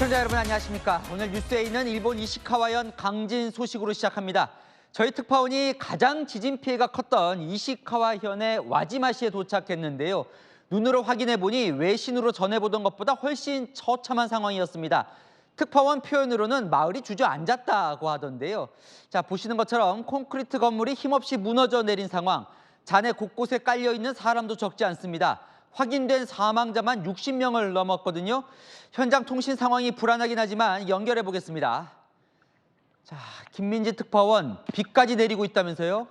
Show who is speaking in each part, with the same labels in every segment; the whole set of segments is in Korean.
Speaker 1: 시청자 여러분 안녕하십니까. 오늘 뉴스에 있는 일본 이시카와현 강진 소식으로 시작합니다. 저희 특파원이 가장 지진 피해가 컸던 이시카와현의 와지마시에 도착했는데요. 눈으로 확인해 보니 외신으로 전해보던 것보다 훨씬 처참한 상황이었습니다. 특파원 표현으로는 마을이 주저앉았다고 하던데요. 자, 보시는 것처럼 콘크리트 건물이 힘없이 무너져 내린 상황. 잔해 곳곳에 깔려있는 사람도 적지 않습니다. 확인된 사망자만 60명을 넘었거든요. 현장 통신 상황이 불안하긴 하지만 연결해 보겠습니다. 자, 김민지 특파원, 비까지 내리고 있다면서요?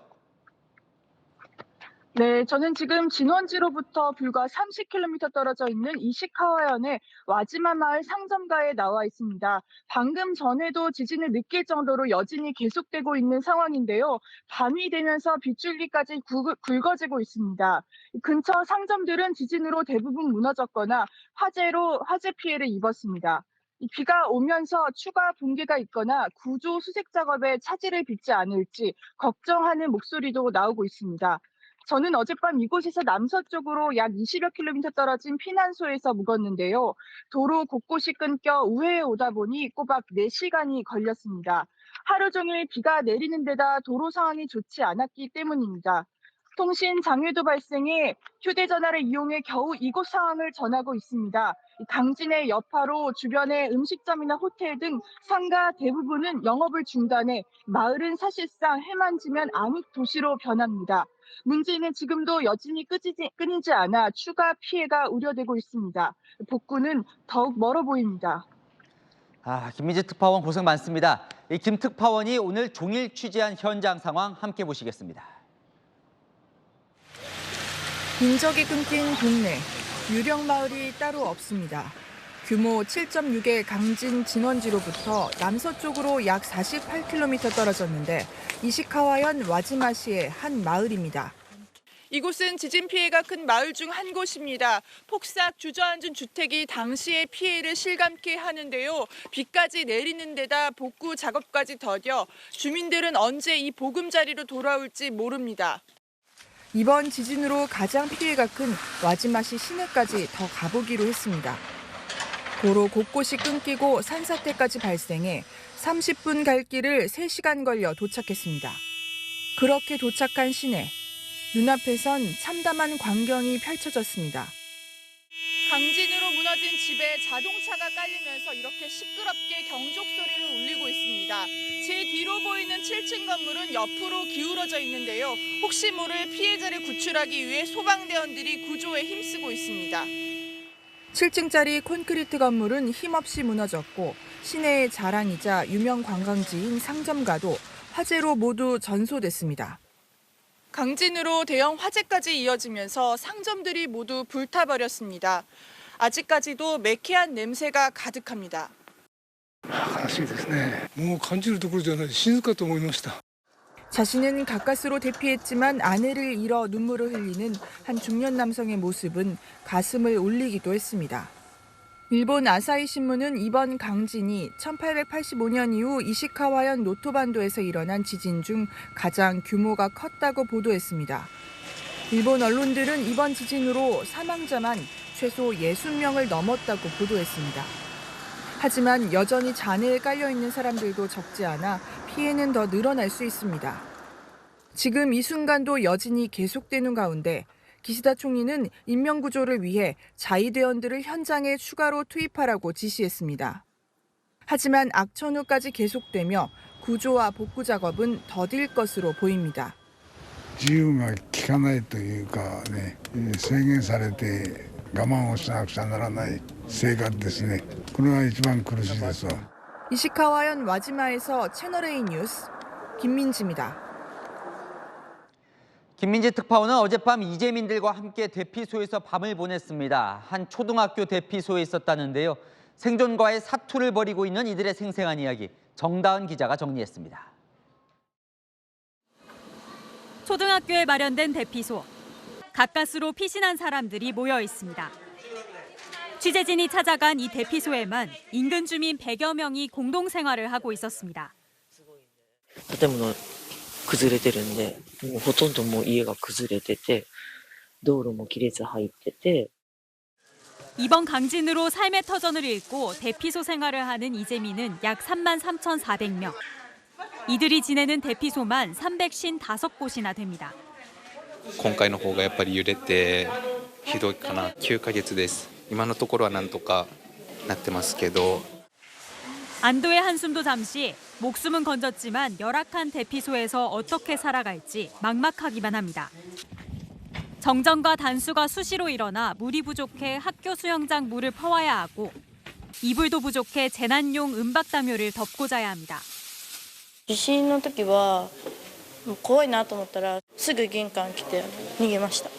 Speaker 2: 네, 저는 지금 진원지로부터 불과 30km 떨어져 있는 이시카와현의 와지마 마을 상점가에 나와 있습니다. 방금 전에도 지진을 느낄 정도로 여진이 계속되고 있는 상황인데요. 밤이 되면서 빗줄기까지 굵어지고 있습니다. 근처 상점들은 지진으로 대부분 무너졌거나 화재 피해를 입었습니다. 비가 오면서 추가 붕괴가 있거나 구조 수색 작업에 차질을 빚지 않을지 걱정하는 목소리도 나오고 있습니다. 저는 어젯밤 이곳에서 남서쪽으로 약 20여 킬로미터 떨어진 피난소에서 묵었는데요. 도로 곳곳이 끊겨 우회해 오다 보니 꼬박 4시간이 걸렸습니다. 하루 종일 비가 내리는 데다 도로 상황이 좋지 않았기 때문입니다. 통신 장애도 발생해 휴대전화를 이용해 겨우 이곳 상황을 전하고 있습니다. 강진의 여파로 주변의 음식점이나 호텔 등 상가 대부분은 영업을 중단해 마을은 사실상 해만 지면 암흑 도시로 변합니다. 문제는 지금도 여진이 끊이지 않아 추가 피해가 우려되고 있습니다. 복구는 더욱 멀어 보입니다.
Speaker 1: 김민지 특파원 고생 많습니다. 김 특파원이 오늘 종일 취재한 현장 상황 함께 보시겠습니다.
Speaker 3: 인적이 끊긴 동네, 유령 마을이 따로 없습니다. 규모 7.6의 강진 진원지로부터 남서쪽으로 약 48km 떨어졌는데 이시카와현 와지마시의 한 마을입니다. 이곳은 지진 피해가 큰 마을 중 한 곳입니다. 폭삭 주저앉은 주택이 당시의 피해를 실감케 하는데요. 비까지 내리는 데다 복구 작업까지 더뎌 주민들은 언제 이 보금자리로 돌아올지 모릅니다. 이번 지진으로 가장 피해가 큰 와지마시 시내까지 더 가보기로 했습니다. 도로 곳곳이 끊기고 산사태까지 발생해 30분 갈 길을 3시간 걸려 도착했습니다. 그렇게 도착한 시내, 눈앞에선 참담한 광경이 펼쳐졌습니다. 강진으로 무너진 집에 자동차가 깔리면서 이렇게 시끄럽게 경적 소리를 울리고 있습니다. 제 뒤로 보이는 7층 건물은 옆으로 기울어져 있는데요. 혹시 모를 피해자를 구출하기 위해 소방대원들이 구조에 힘쓰고 있습니다. 7층짜리 콘크리트 건물은 힘없이 무너졌고 시내의 자랑이자 유명 관광지인 상점가도 화재로 모두 전소됐습니다. 강진으로 대형 화재까지 이어지면서 상점들이 모두 불타버렸습니다. 아직까지도 매캐한 냄새가 가득합니다.
Speaker 4: 悲しいですね。もう感じるところじゃない死ぬかと思いました。
Speaker 3: 자신은 가까스로 대피했지만 아내를 잃어 눈물을 흘리는 한 중년 남성의 모습은 가슴을 울리기도 했습니다. 일본 아사히 신문은 이번 강진이 1885년 이후 이시카와현 노토반도에서 일어난 지진 중 가장 규모가 컸다고 보도했습니다. 일본 언론들은 이번 지진으로 사망자만 최소 60명을 넘었다고 보도했습니다. 하지만 여전히 잔해에 깔려있는 사람들도 적지 않아 피해는 더 늘어날 수 있습니다. 지금 이 순간도 여진이 계속되는 가운데 기시다 총리는 인명구조를 위해 자위대원들을 현장에 추가로 투입하라고 지시했습니다. 하지만 악천 후까지 계속되며 구조와 복구 작업은 더딜 것으로 보입니다.
Speaker 4: 自由が利かないというかね、制限されて我慢をしなくちゃならない生活ですね。これが一番苦しいですわ。
Speaker 3: 이시카와현 와지마에서 채널A 뉴스 김민지입니다.
Speaker 1: 김민지 특파원은 어젯밤 이재민들과 함께 대피소에서 밤을 보냈습니다. 한 초등학교 대피소에 있었다는데요. 생존과의 사투를 벌이고 있는 이들의 생생한 이야기, 정다은 기자가 정리했습니다.
Speaker 5: 초등학교에 마련된 대피소. 가까스로 피신한 사람들이 모여 있습니다. 취재진이 찾아간 이 대피소에만 인근 주민 100여 명이 공동 생활을 하고 있었습니다.
Speaker 6: 建物崩れてるんで、もうほとんどもう家が崩れてて、道路も亀裂入ってて。
Speaker 5: 이번 강진으로 삶의 터전을 잃고 대피소 생활을 하는 이재민은 약 33,400명. 이들이 지내는 대피소만 355곳이나 됩니다.
Speaker 7: 今回の方がやっぱり揺れてひどいかな。9ヶ月です。今のところはなんとかなってますけど。
Speaker 5: 안도의 한숨도 잠시, 목숨은 건졌지만 열악한 대피소에서 어떻게 살아갈지 막막하기만 합니다. 정전과 단수가 수시로 일어나 물이 부족해 학교 수영장 물을 퍼와야 하고 이불도 부족해 재난용 은박담요를 덮고 자야 합니다.
Speaker 8: 地震の時はもう怖いなと思ったらすぐ玄関来て逃げました。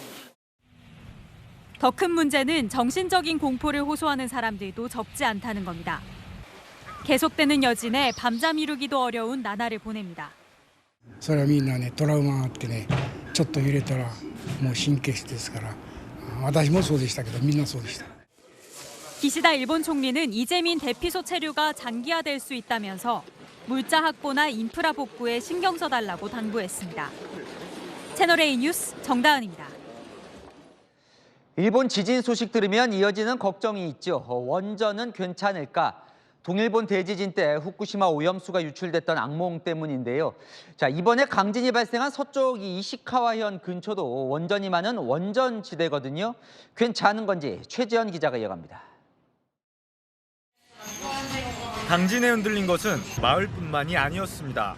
Speaker 5: 더 큰 문제는 정신적인 공포를 호소하는 사람들도 적지 않다는 겁니다. 계속되는 여진에 밤잠 이루기도 어려운 나날을 보냅니다.
Speaker 9: それはみんなねトラウマがあってねちょっと揺れたらもう神経質ですから私もそうでしたけどみんなそうでした。
Speaker 5: 기시다 일본 총리는 이재민 대피소 체류가 장기화될 수 있다면서 물자 확보나 인프라 복구에 신경 써달라고 당부했습니다. 채널A 뉴스 정다은입니다.
Speaker 1: 일본 지진 소식 들으면 이어지는 걱정이 있죠. 원전은 괜찮을까? 동일본 대지진 때 후쿠시마 오염수가 유출됐던 악몽 때문인데요. 자, 이번에 강진이 발생한 서쪽 이 이시카와현 근처도 원전이 많은 원전지대거든요. 괜찮은 건지 최지연 기자가 이어갑니다.
Speaker 10: 강진에 흔들린 것은 마을뿐만이 아니었습니다.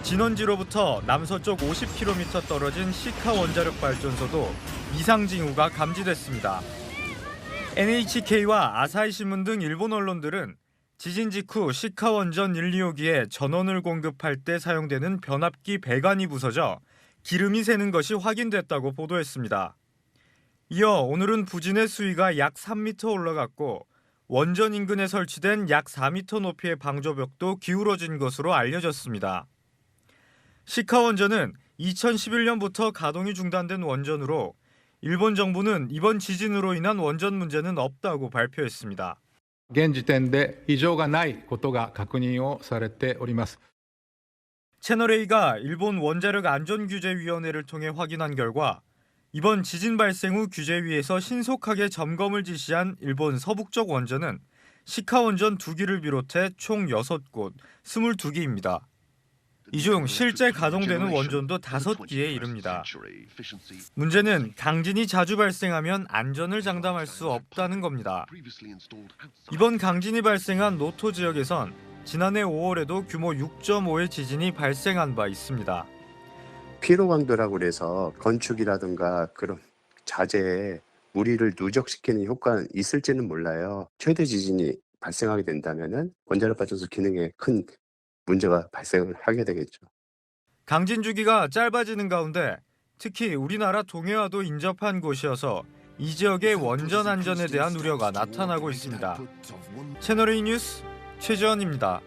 Speaker 10: 진원지로부터 남서쪽 50km 떨어진 시카 원자력 발전소도 이상 징후가 감지됐습니다. NHK와 아사히 신문 등 일본 언론들은 지진 직후 시카 원전 1, 2호기에 전원을 공급할 때 사용되는 변압기 배관이 부서져 기름이 새는 것이 확인됐다고 보도했습니다. 이어 오늘은 부진의 수위가 약 3m 올라갔고 원전 인근에 설치된 약 4m 높이의 방조벽도 기울어진 것으로 알려졌습니다. 시카 원전은 2011년부터 가동이 중단된 원전으로 일본 정부는 이번 지진으로 인한 원전 문제는 없다고 발표했습니다.
Speaker 11: 現時点で異常がないことが確認をされております。
Speaker 10: 채널A가 일본 원자력 안전규제위원회를 통해 확인한 결과 이번 지진 발생 후 규제위에서 신속하게 점검을 지시한 일본 서북쪽 원전은 시카 원전 2기를 비롯해 총 6곳, 22기입니다. 이 중 실제 가동되는 원전도 5기에 이릅니다. 문제는 강진이 자주 발생하면 안전을 장담할 수 없다는 겁니다. 이번 강진이 발생한 노토 지역에선 지난해 5월에도 규모 6.5의 지진이 발생한 바 있습니다.
Speaker 12: 피로 강도라고 그래서 건축이라든가 그런 자재에 무리를 누적시키는 효과는 있을지는 몰라요. 최대 지진이 발생하게 된다면은 원자력 발전소 기능에 큰 문제가 발생을 하게 되겠죠.
Speaker 10: 강진 주기가 짧아지는 가운데 특히 우리나라 동해와도 인접한 곳이어서 이 지역의 원전 안전에 대한 우려가 나타나고 있습니다. 채널A 뉴스 최지원입니다.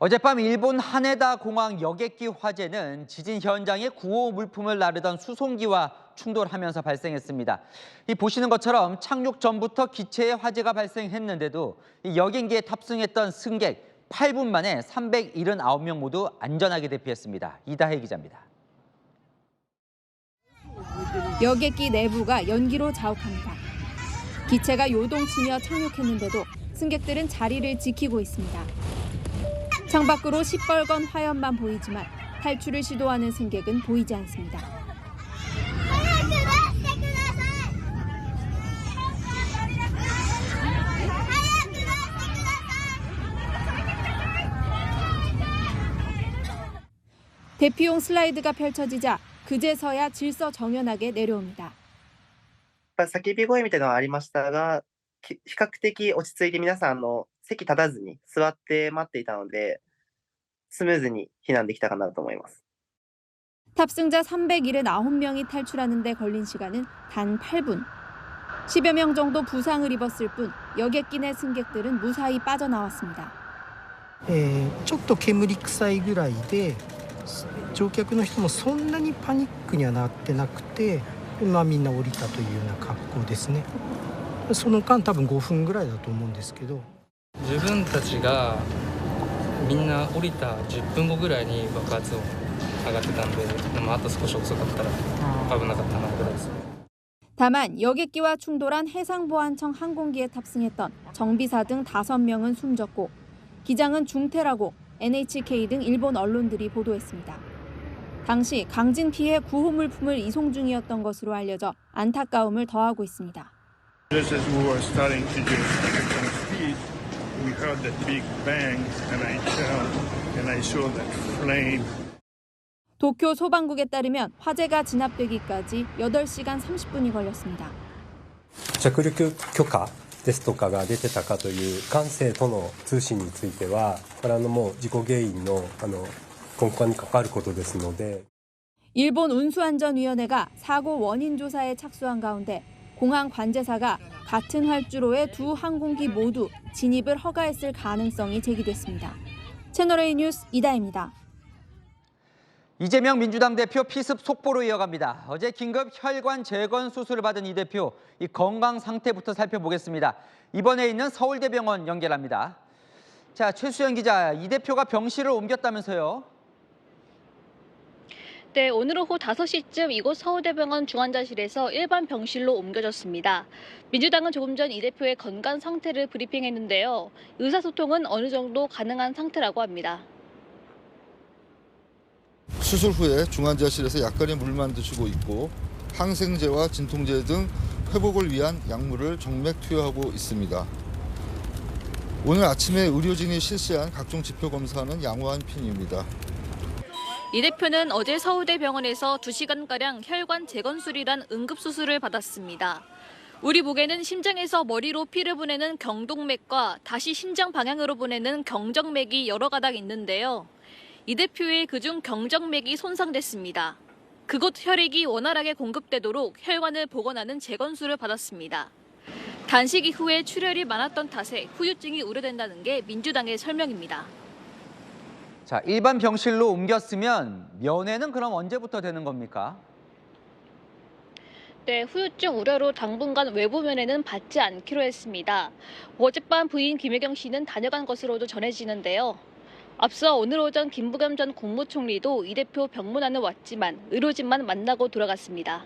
Speaker 1: 어젯밤 일본 하네다 공항 여객기 화재는 지진 현장에 구호 물품을 나르던 수송기와 충돌하면서 발생했습니다. 이 보시는 것처럼 착륙 전부터 기체에 화재가 발생했는데도 이 여객기에 탑승했던 승객 8분 만에 379명 모두 안전하게 대피했습니다. 이다혜 기자입니다.
Speaker 13: 여객기 내부가 연기로 자욱합니다. 기체가 요동치며 착륙했는데도 승객들은 자리를 지키고 있습니다. 창밖으로 시뻘건 화염만 보이지만 탈출을 시도하는 승객은 보이지 않습니다. 대피용 슬라이드가 펼쳐지자 그제서야 질서 정연하게 내려옵니다.
Speaker 14: 叫び声みたいなのはありましたが、比較的落ち着いて皆さん席立たずに座って待っていたのでスムーズに避難できたかなと思います。
Speaker 13: 탑승자 379명이 탈출하는 데 걸린 시간은 단 8분. 10여 명 정도 부상을 입었을 뿐 여객기 내 승객들은 무사히 빠져나왔습니다.
Speaker 15: ちょっと煙臭いぐらいで乗客の人もそんなにパニックにはなってなくて、みんな降りたというような格好ですね。その間多分5分ぐらいだと思うんですけど。
Speaker 16: 自分たちがみんな降りた10分後ぐらいに爆発音上がってたんで、でもあと少し遅かったら危なかったなぐらいです。
Speaker 13: 다만 여객기와 충돌한 해상보안청 항공기에 탑승했던 정비사 등 5명은 숨졌고 기장은 중태라고 NHK 등 일본 언론들이 보도했습니다. 당시 강진 피해 구호 물품을 이송 중이었던 것으로 알려져 안타까움을 더하고 있습니다.
Speaker 17: Just as we were starting to get some speed, we heard that big bang, and I turned and I saw that flame.
Speaker 13: 도쿄 소방국에 따르면 화재가 진압되기까지 8시간 30분이 걸렸습니다.
Speaker 18: 着陸許可ですとかが出てたかという管制との通信については、これもう事故原因の根幹に関わることですので。
Speaker 13: 일본 운수안전위원회가 사고 원인 조사에 착수한 가운데 공항 관제사가 같은 활주로의 두 항공기 모두 진입을 허가했을 가능성이 제기됐습니다. 채널A 뉴스 이다혜입니다.
Speaker 1: 이재명 민주당 대표 피습 속보로 이어갑니다. 어제 긴급 혈관 재건 수술을 받은 이 대표, 이 건강 상태부터 살펴보겠습니다. 입원해 있는 서울대병원 연결합니다. 자, 최수연 기자, 이 대표가 병실을 옮겼다면서요?
Speaker 19: 네, 오늘 오후 5시쯤 이곳 서울대병원 중환자실에서 일반 병실로 옮겨졌습니다. 민주당은 조금 전 이 대표의 건강 상태를 브리핑했는데요. 의사소통은 어느 정도 가능한 상태라고 합니다.
Speaker 20: 수술 후에 중환자실에서 약간의 물만 드시고 있고 항생제와 진통제 등 회복을 위한 약물을 정맥 투여하고 있습니다. 오늘 아침에 의료진이 실시한 각종 지표 검사는 양호한 편입니다.
Speaker 19: 이 대표는 어제 서울대병원에서 2시간가량 혈관 재건술이란 응급수술을 받았습니다. 우리 목에는 심장에서 머리로 피를 보내는 경동맥과 다시 심장 방향으로 보내는 경정맥이 여러 가닥 있는데요. 이 대표의 그중 경정맥이 손상됐습니다. 그곳 혈액이 원활하게 공급되도록 혈관을 복원하는 재건술을 받았습니다. 단식 이후에 출혈이 많았던 탓에 후유증이 우려된다는 게 민주당의 설명입니다.
Speaker 1: 자, 일반 병실로 옮겼으면 면회는 그럼 언제부터 되는 겁니까?
Speaker 19: 네, 후유증 우려로 당분간 외부 면회는 받지 않기로 했습니다. 어젯밤 부인 김혜경 씨는 다녀간 것으로도 전해지는데요. 앞서 오늘 오전 김부겸 전 국무총리도 이 대표 병문안을 왔지만 의료진만 만나고 돌아갔습니다.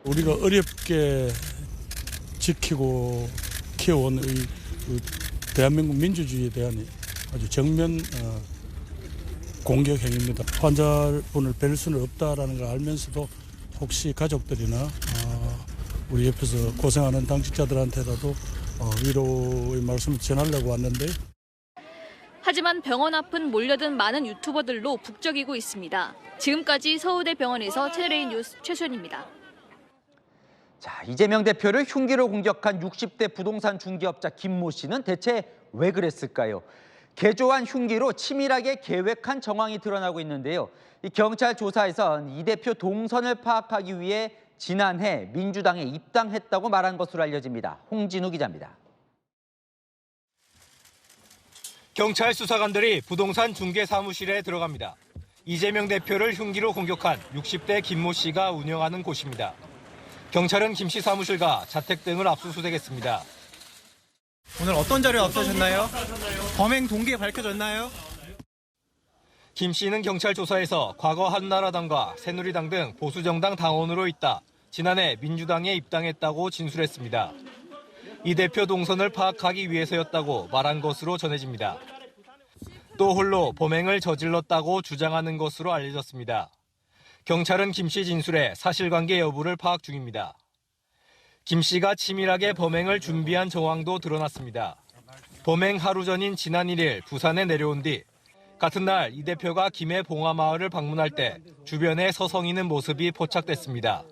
Speaker 21: 우리가 어렵게 지키고 키워온 대한민국 민주주의에 대한 아주 정면 공격 행위입니다. 환자분을 뵐 수는 없다라는 걸 알면서도 혹시 가족들이나 우리 옆에서 고생하는 당직자들한테라도 위로의 말씀을 전하려고 왔는데.
Speaker 19: 하지만 병원 앞은 몰려든 많은 유튜버들로 북적이고 있습니다. 지금까지 서울대병원에서 채널A 뉴스 최수연입니다.
Speaker 1: 자, 이재명 대표를 흉기로 공격한 60대 부동산 중개업자 김모 씨는 대체 왜 그랬을까요? 개조한 흉기로 치밀하게 계획한 정황이 드러나고 있는데요. 이 경찰 조사에선 이 대표 동선을 파악하기 위해 지난해 민주당에 입당했다고 말한 것으로 알려집니다. 홍진우 기자입니다.
Speaker 10: 경찰 수사관들이 부동산 중개 사무실에 들어갑니다. 이재명 대표를 흉기로 공격한 60대 김모 씨가 운영하는 곳입니다. 경찰은 김 씨 사무실과 자택 등을 압수수색했습니다.
Speaker 22: 오늘 어떤 자료에 앞서셨나요? 범행 동기 밝혀졌나요?
Speaker 10: 김 씨는 경찰 조사에서 과거 한나라당과 새누리당 등 보수정당 당원으로 있다 지난해 민주당에 입당했다고 진술했습니다. 이 대표 동선을 파악하기 위해서였다고 말한 것으로 전해집니다. 또 홀로 범행을 저질렀다고 주장하는 것으로 알려졌습니다. 경찰은 김 씨 진술에 사실관계 여부를 파악 중입니다. 김 씨가 치밀하게 범행을 준비한 정황도 드러났습니다. 범행 하루 전인 지난 1일 부산에 내려온 뒤 같은 날 이 대표가 김해 봉화마을을 방문할 때 주변에 서성이는 모습이 포착됐습니다.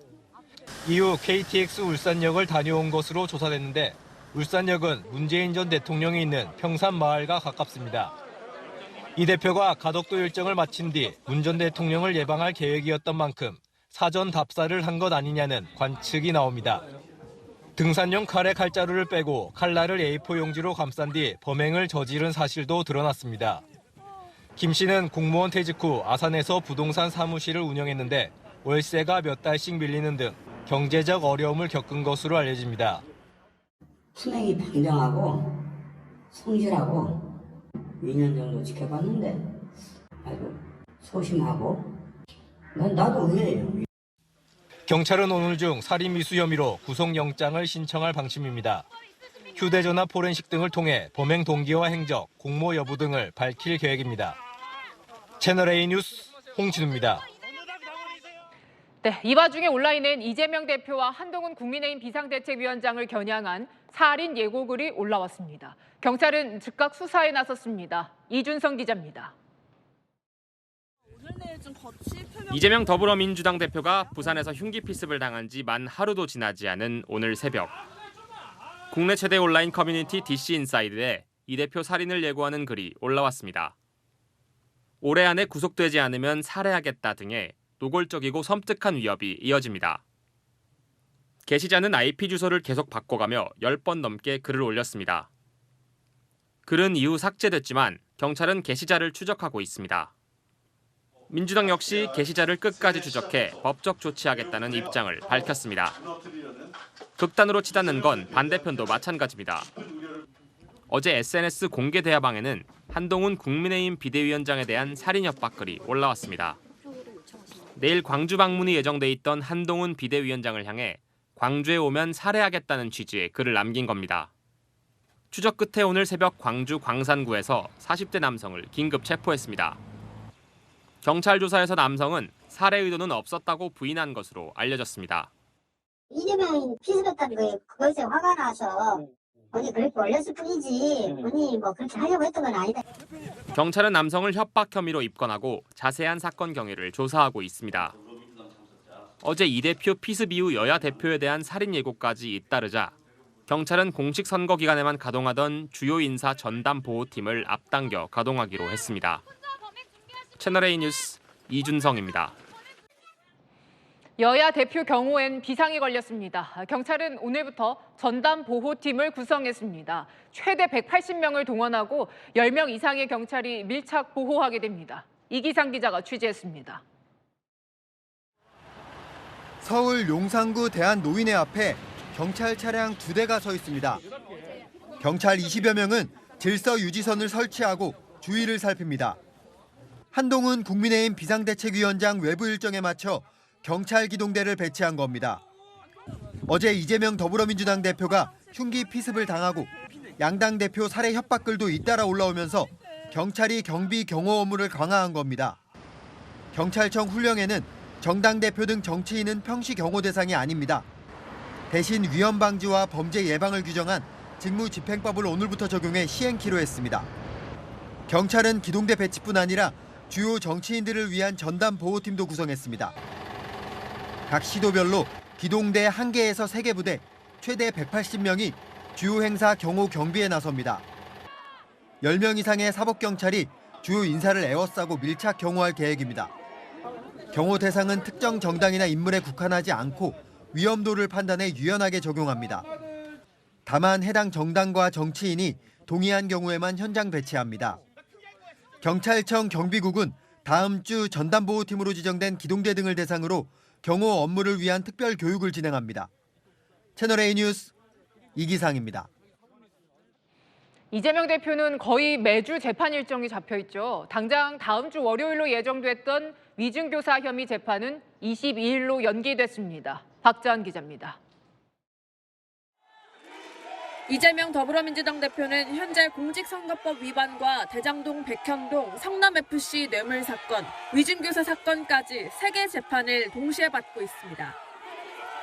Speaker 10: 이후 KTX 울산역을 다녀온 것으로 조사됐는데 울산역은 문재인 전 대통령이 있는 평산마을과 가깝습니다. 이 대표가 가덕도 일정을 마친 뒤 문 전 대통령을 예방할 계획이었던 만큼 사전 답사를 한 것 아니냐는 관측이 나옵니다. 등산용 칼에 칼자루를 빼고 칼날을 A4 용지로 감싼 뒤 범행을 저지른 사실도 드러났습니다. 김 씨는 공무원 퇴직 후 아산에서 부동산 사무실을 운영했는데 월세가 몇 달씩 밀리는 등 경제적 어려움을 겪은 것으로 알려집니다.
Speaker 23: 수명이 평정하고 성실하고 2년 정도 지켜봤는데 아이고 소심하고 나도 의외예요.
Speaker 2: 경찰은 오늘 중 살인 미수 혐의로 구속영장을 신청할 방침입니다. 휴대전화 포렌식 등을 통해 범행 동기와 행적, 공모 여부 등을 밝힐 계획입니다. 채널A 뉴스 홍진우입니다.
Speaker 3: 네, 이 와중에 온라인엔 이재명 대표와 한동훈 국민의힘 비상대책위원장을 겨냥한 살인 예고글이 올라왔습니다. 경찰은 즉각 수사에 나섰습니다. 이준성 기자입니다.
Speaker 4: 이재명 더불어민주당 대표가 부산에서 흉기 피습을 당한 지 만 하루도 지나지 않은 오늘 새벽. 국내 최대 온라인 커뮤니티 DC인사이드에 이 대표 살인을 예고하는 글이 올라왔습니다. 올해 안에 구속되지 않으면 살해하겠다 등의 노골적이고 섬뜩한 위협이 이어집니다. 게시자는 IP 주소를 계속 바꿔가며 10번 넘게 글을 올렸습니다. 글은 이후 삭제됐지만 경찰은 게시자를 추적하고 있습니다. 민주당 역시 게시자를 끝까지 추적해 법적 조치하겠다는 입장을 밝혔습니다. 극단으로 치닫는 건 반대편도 마찬가지입니다. 어제 SNS 공개 대화방에는 한동훈 국민의힘 비대위원장에 대한 살인 협박 글이 올라왔습니다. 내일 광주 방문이 예정돼 있던 한동훈 비대위원장을 향해 광주에 오면 살해하겠다는 취지의 글을 남긴 겁니다. 추적 끝에 오늘 새벽 광주 광산구에서 40대 남성을 긴급 체포했습니다. 경찰 조사에서 남성은 살해 의도는 없었다고 부인한 것으로 알려졌습니다.
Speaker 24: 이재명이 피습했다는 거에 그것에 화가 나서 본인이 그렇게 올렸을 뿐이지 본인이 뭐 그렇게 하려고 했던 건 아니다.
Speaker 4: 경찰은 남성을 협박 혐의로 입건하고 자세한 사건 경위를 조사하고 있습니다. 어제 이 대표 피습 이후 여야 대표에 대한 살인 예고까지 잇따르자 경찰은 공식 선거 기간에만 가동하던 주요 인사 전담 보호팀을 앞당겨 가동하기로 했습니다. 채널A 뉴스 이준성입니다.
Speaker 3: 여야 대표 경호엔 비상이 걸렸습니다. 경찰은 오늘부터 전담 보호팀을 구성했습니다. 최대 180명을 동원하고 10명 이상의 경찰이 밀착 보호하게 됩니다. 이기상 기자가 취재했습니다.
Speaker 25: 서울 용산구 대한노인회 앞에 경찰 차량 2대가 서 있습니다. 경찰 20여 명은 질서 유지선을 설치하고 주위를 살핍니다. 한동훈 국민의힘 비상대책위원장 외부 일정에 맞춰 경찰 기동대를 배치한 겁니다. 어제 이재명 더불어민주당 대표가 흉기 피습을 당하고 양당 대표 살해 협박글도 잇따라 올라오면서 경찰이 경비 경호 업무를 강화한 겁니다. 경찰청 훈령에는 정당 대표 등 정치인은 평시 경호 대상이 아닙니다. 대신 위험 방지와 범죄 예방을 규정한 직무집행법을 오늘부터 적용해 시행키로 했습니다. 경찰은 기동대 배치뿐 아니라 주요 정치인들을 위한 전담 보호팀도 구성했습니다. 각 시도별로 기동대 1개에서 3개 부대, 최대 180명이 주요 행사 경호 경비에 나섭니다. 10명 이상의 사법경찰이 주요 인사를 에워싸고 밀착 경호할 계획입니다. 경호 대상은 특정 정당이나 인물에 국한하지 않고 위험도를 판단해 유연하게 적용합니다. 다만 해당 정당과 정치인이 동의한 경우에만 현장 배치합니다. 경찰청 경비국은 다음 주 전담보호팀으로 지정된 기동대 등을 대상으로 경호 업무를 위한 특별 교육을 진행합니다. 채널A 뉴스 이기상입니다.
Speaker 3: 이재명 대표는 거의 매주 재판 일정이 잡혀 있죠. 당장 다음 주 월요일로 예정됐던 위증교사 혐의 재판은 22일로 연기됐습니다. 박자한 기자입니다.
Speaker 26: 이재명 더불어민주당 대표는 현재 공직선거법 위반과 대장동 백현동 성남FC 뇌물 사건, 위증교사 사건까지 3개 재판을 동시에 받고 있습니다.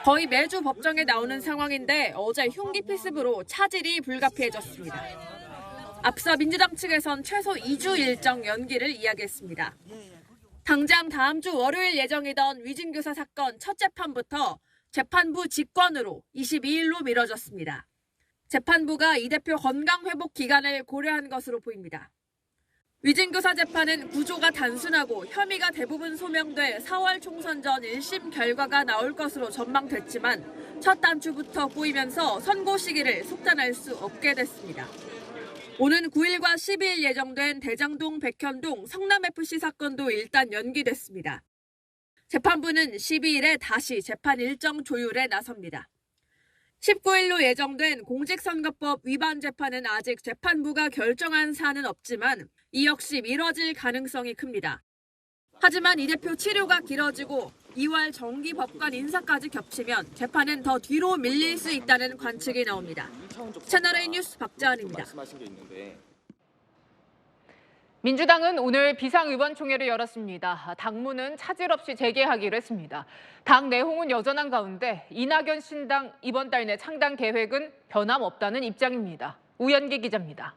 Speaker 26: 거의 매주 법정에 나오는 상황인데 어제 흉기 피습으로 차질이 불가피해졌습니다. 앞서 민주당 측에선 최소 2주 일정 연기를 이야기했습니다. 당장 다음 주 월요일 예정이던 위증교사 사건 첫 재판부터 재판부 직권으로 22일로 미뤄졌습니다. 재판부가 이 대표 건강회복 기간을 고려한 것으로 보입니다. 위증교사 재판은 구조가 단순하고 혐의가 대부분 소명돼 4월 총선 전 1심 결과가 나올 것으로 전망됐지만 첫 단추부터 꼬이면서 선고 시기를 속단할 수 없게 됐습니다. 오는 9일과 12일 예정된 대장동 백현동 성남FC 사건도 일단 연기됐습니다. 재판부는 12일에 다시 재판 일정 조율에 나섭니다. 19일로 예정된 공직선거법 위반 재판은 아직 재판부가 결정한 사안은 없지만 이 역시 미뤄질 가능성이 큽니다. 하지만 이 대표 치료가 길어지고 2월 정기법관 인사까지 겹치면 재판은 더 뒤로 밀릴 수 있다는 관측이 나옵니다. 채널A 뉴스 박자은입니다.
Speaker 3: 민주당은 오늘 비상의원총회를 열었습니다. 당무는 차질 없이 재개하기로 했습니다. 당 내홍은 여전한 가운데 이낙연 신당 이번 달 내 창당 계획은 변함없다는 입장입니다. 우연기 기자입니다.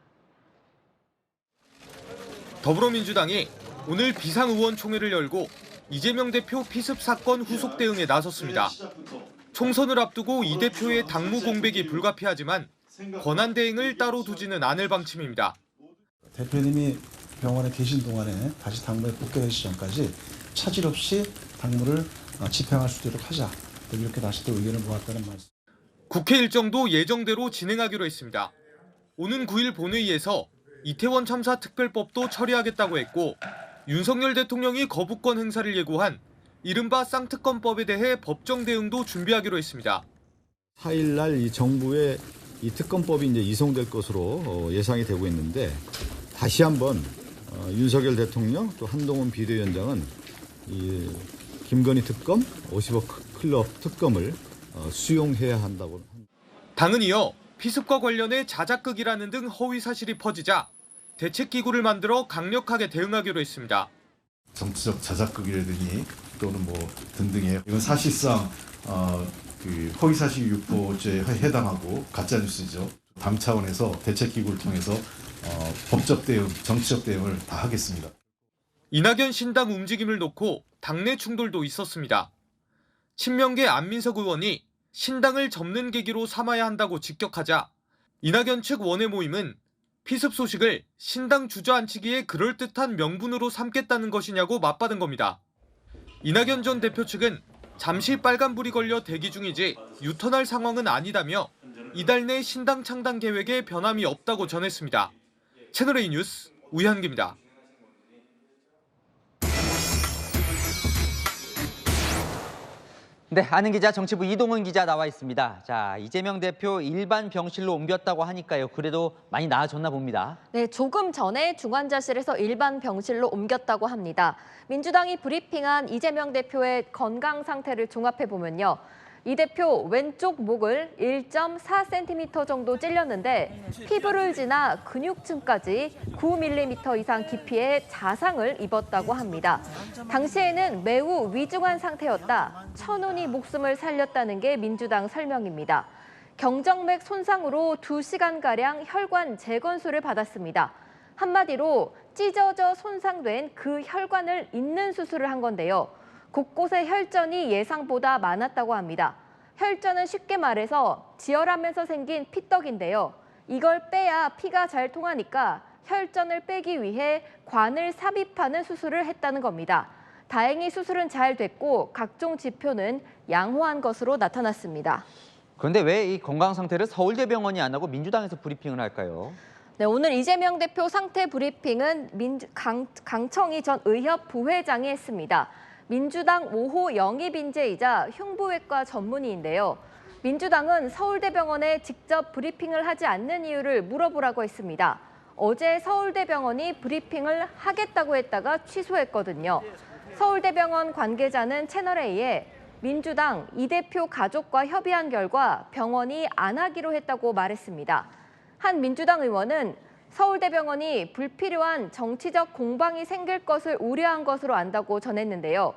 Speaker 2: 더불어민주당이 오늘 비상의원총회를 열고 이재명 대표 피습 사건 후속 대응에 나섰습니다. 총선을 앞두고 이 대표의 당무 공백이 불가피하지만 권한 대행을 따로 두지는 않을 방침입니다.
Speaker 5: 대표님이 병원에 계신 동안에 다시 당무에 복귀하기 전까지 차질 없이 당무를 집행할 수 있도록 하자. 이렇게 다시 또 의견을 모았다는 말씀.
Speaker 2: 국회 일정도 예정대로 진행하기로 했습니다. 오는 9일 본회의에서 이태원 참사 특별법도 처리하겠다고 했고 윤석열 대통령이 거부권 행사를 예고한 이른바 쌍특검법에 대해 법정 대응도 준비하기로 했습니다.
Speaker 6: 4일 날 이 정부의 이 특검법이 이제 이송될 것으로 예상이 되고 있는데 다시 한번 윤석열 대통령 또 한동훈 비대위원장은 이 김건희 특검, 50억 클럽 특검을 수용해야 한다고.
Speaker 2: 당은 이어 피습과 관련해 자작극이라는 등 허위 사실이 퍼지자 대책기구를 만들어 강력하게 대응하기로 했습니다.
Speaker 5: 정치적 자작극이라더니 또는 뭐 등등의 이건 사실상 그 허위사실 유포죄에 해당하고 가짜뉴스죠. 당 차원에서 대책기구를 통해서 법적 대응, 정치적 대응을 다 하겠습니다.
Speaker 2: 이낙연 신당 움직임을 놓고 당내 충돌도 있었습니다. 친명계 안민석 의원이 신당을 접는 계기로 삼아야 한다고 직격하자 이낙연 측 원외 모임은 피습 소식을 신당 주저앉히기에 그럴듯한 명분으로 삼겠다는 것이냐고 맞받은 겁니다. 이낙연 전 대표 측은 잠시 빨간불이 걸려 대기 중이지 유턴할 상황은 아니다며 이달 내 신당 창당 계획에 변함이 없다고 전했습니다. 채널A 뉴스 우현기입니다.
Speaker 1: 네, 아는 기자 정치부 이동훈 기자 나와 있습니다. 자, 이재명 대표 일반 병실로 옮겼다고 하니까요. 그래도 많이 나아졌나 봅니다.
Speaker 7: 네, 조금 전에 중환자실에서 일반 병실로 옮겼다고 합니다. 민주당이 브리핑한 이재명 대표의 건강 상태를 종합해 보면요. 이 대표 왼쪽 목을 1.4cm 정도 찔렸는데 피부를 지나 근육층까지 9mm 이상 깊이의 자상을 입었다고 합니다. 당시에는 매우 위중한 상태였다. 천운이 목숨을 살렸다는 게 민주당 설명입니다. 경정맥 손상으로 2시간가량 혈관 재건수를 받았습니다. 한마디로 찢어져 손상된 그 혈관을 잇는 수술을 한 건데요. 곳곳에 혈전이 예상보다 많았다고 합니다. 혈전은 쉽게 말해서 지혈하면서 생긴 피떡인데요. 이걸 빼야 피가 잘 통하니까 혈전을 빼기 위해 관을 삽입하는 수술을 했다는 겁니다. 다행히 수술은 잘 됐고 각종 지표는 양호한 것으로 나타났습니다.
Speaker 1: 그런데 왜 이 건강 상태를 서울대병원이 안 하고 민주당에서 브리핑을 할까요?
Speaker 7: 네, 오늘 이재명 대표 상태 브리핑은 강청희 전 의협 부회장이 했습니다. 민주당 5호 영입 인재이자 흉부외과 전문의인데요. 민주당은 서울대병원에 직접 브리핑을 하지 않는 이유를 물어보라고 했습니다. 어제 서울대병원이 브리핑을 하겠다고 했다가 취소했거든요. 서울대병원 관계자는 채널A에 민주당 이 대표 가족과 협의한 결과 병원이 안 하기로 했다고 말했습니다. 한 민주당 의원은 서울대병원이 불필요한 정치적 공방이 생길 것을 우려한 것으로 안다고 전했는데요.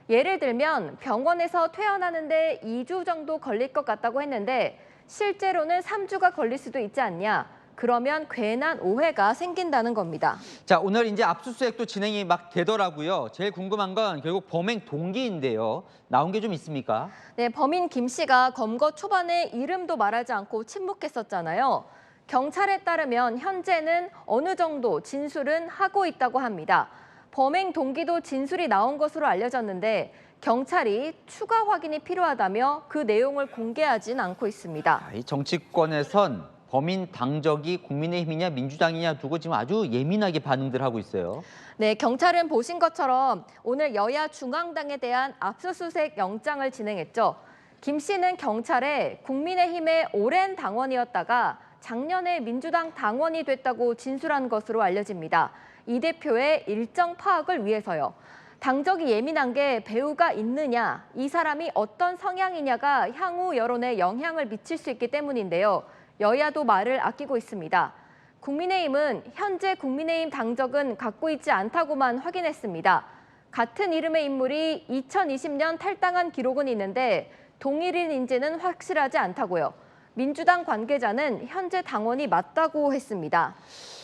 Speaker 7: 예를 들면 병원에서 퇴원하는데 2주 정도 걸릴 것 같다고 했는데 실제로는 3주가 걸릴 수도 있지 않냐. 그러면 괜한 오해가 생긴다는 겁니다.
Speaker 1: 자, 오늘 이제 압수수색도 진행이 막 되더라고요. 제일 궁금한 건 결국 범행 동기인데요. 나온 게 좀 있습니까?
Speaker 7: 네, 범인 김 씨가 검거 초반에 이름도 말하지 않고 침묵했었잖아요. 경찰에 따르면 현재는 어느 정도 진술은 하고 있다고 합니다. 범행 동기도 진술이 나온 것으로 알려졌는데 경찰이 추가 확인이 필요하다며 그 내용을 공개하진 않고 있습니다.
Speaker 1: 이 정치권에선 범인 당적이 국민의힘이냐 민주당이냐 두고 지금 아주 예민하게 반응들 하고 있어요.
Speaker 7: 네, 경찰은 보신 것처럼 오늘 여야 중앙당에 대한 압수수색 영장을 진행했죠. 김 씨는 경찰에 국민의힘의 오랜 당원이었다가 작년에 민주당 당원이 됐다고 진술한 것으로 알려집니다. 이 대표의 일정 파악을 위해서요. 당적이 예민한 게 배우가 있느냐, 이 사람이 어떤 성향이냐가 향후 여론에 영향을 미칠 수 있기 때문인데요. 여야도 말을 아끼고 있습니다. 국민의힘은 현재 국민의힘 당적은 갖고 있지 않다고만 확인했습니다. 같은 이름의 인물이 2020년 탈당한 기록은 있는데 동일인인지는 확실하지 않다고요. 민주당 관계자는 현재 당원이 맞다고 했습니다.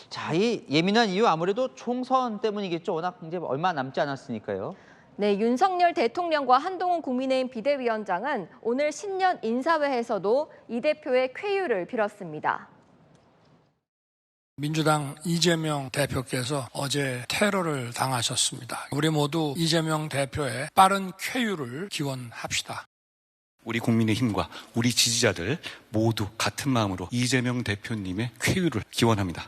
Speaker 1: 자, 이 예민한 이유 아무래도 총선 때문이겠죠. 워낙 이제 얼마 남지 않았으니까요.
Speaker 7: 네, 윤석열 대통령과 한동훈 국민의힘 비대위원장은 오늘 신년 인사회에서도 이 대표의 쾌유를 빌었습니다.
Speaker 8: 민주당 이재명 대표께서 어제 테러를 당하셨습니다. 우리 모두 이재명 대표의 빠른 쾌유를 기원합시다.
Speaker 9: 우리 국민의힘과 우리 지지자들 모두 같은 마음으로 이재명 대표님의 쾌유를 기원합니다.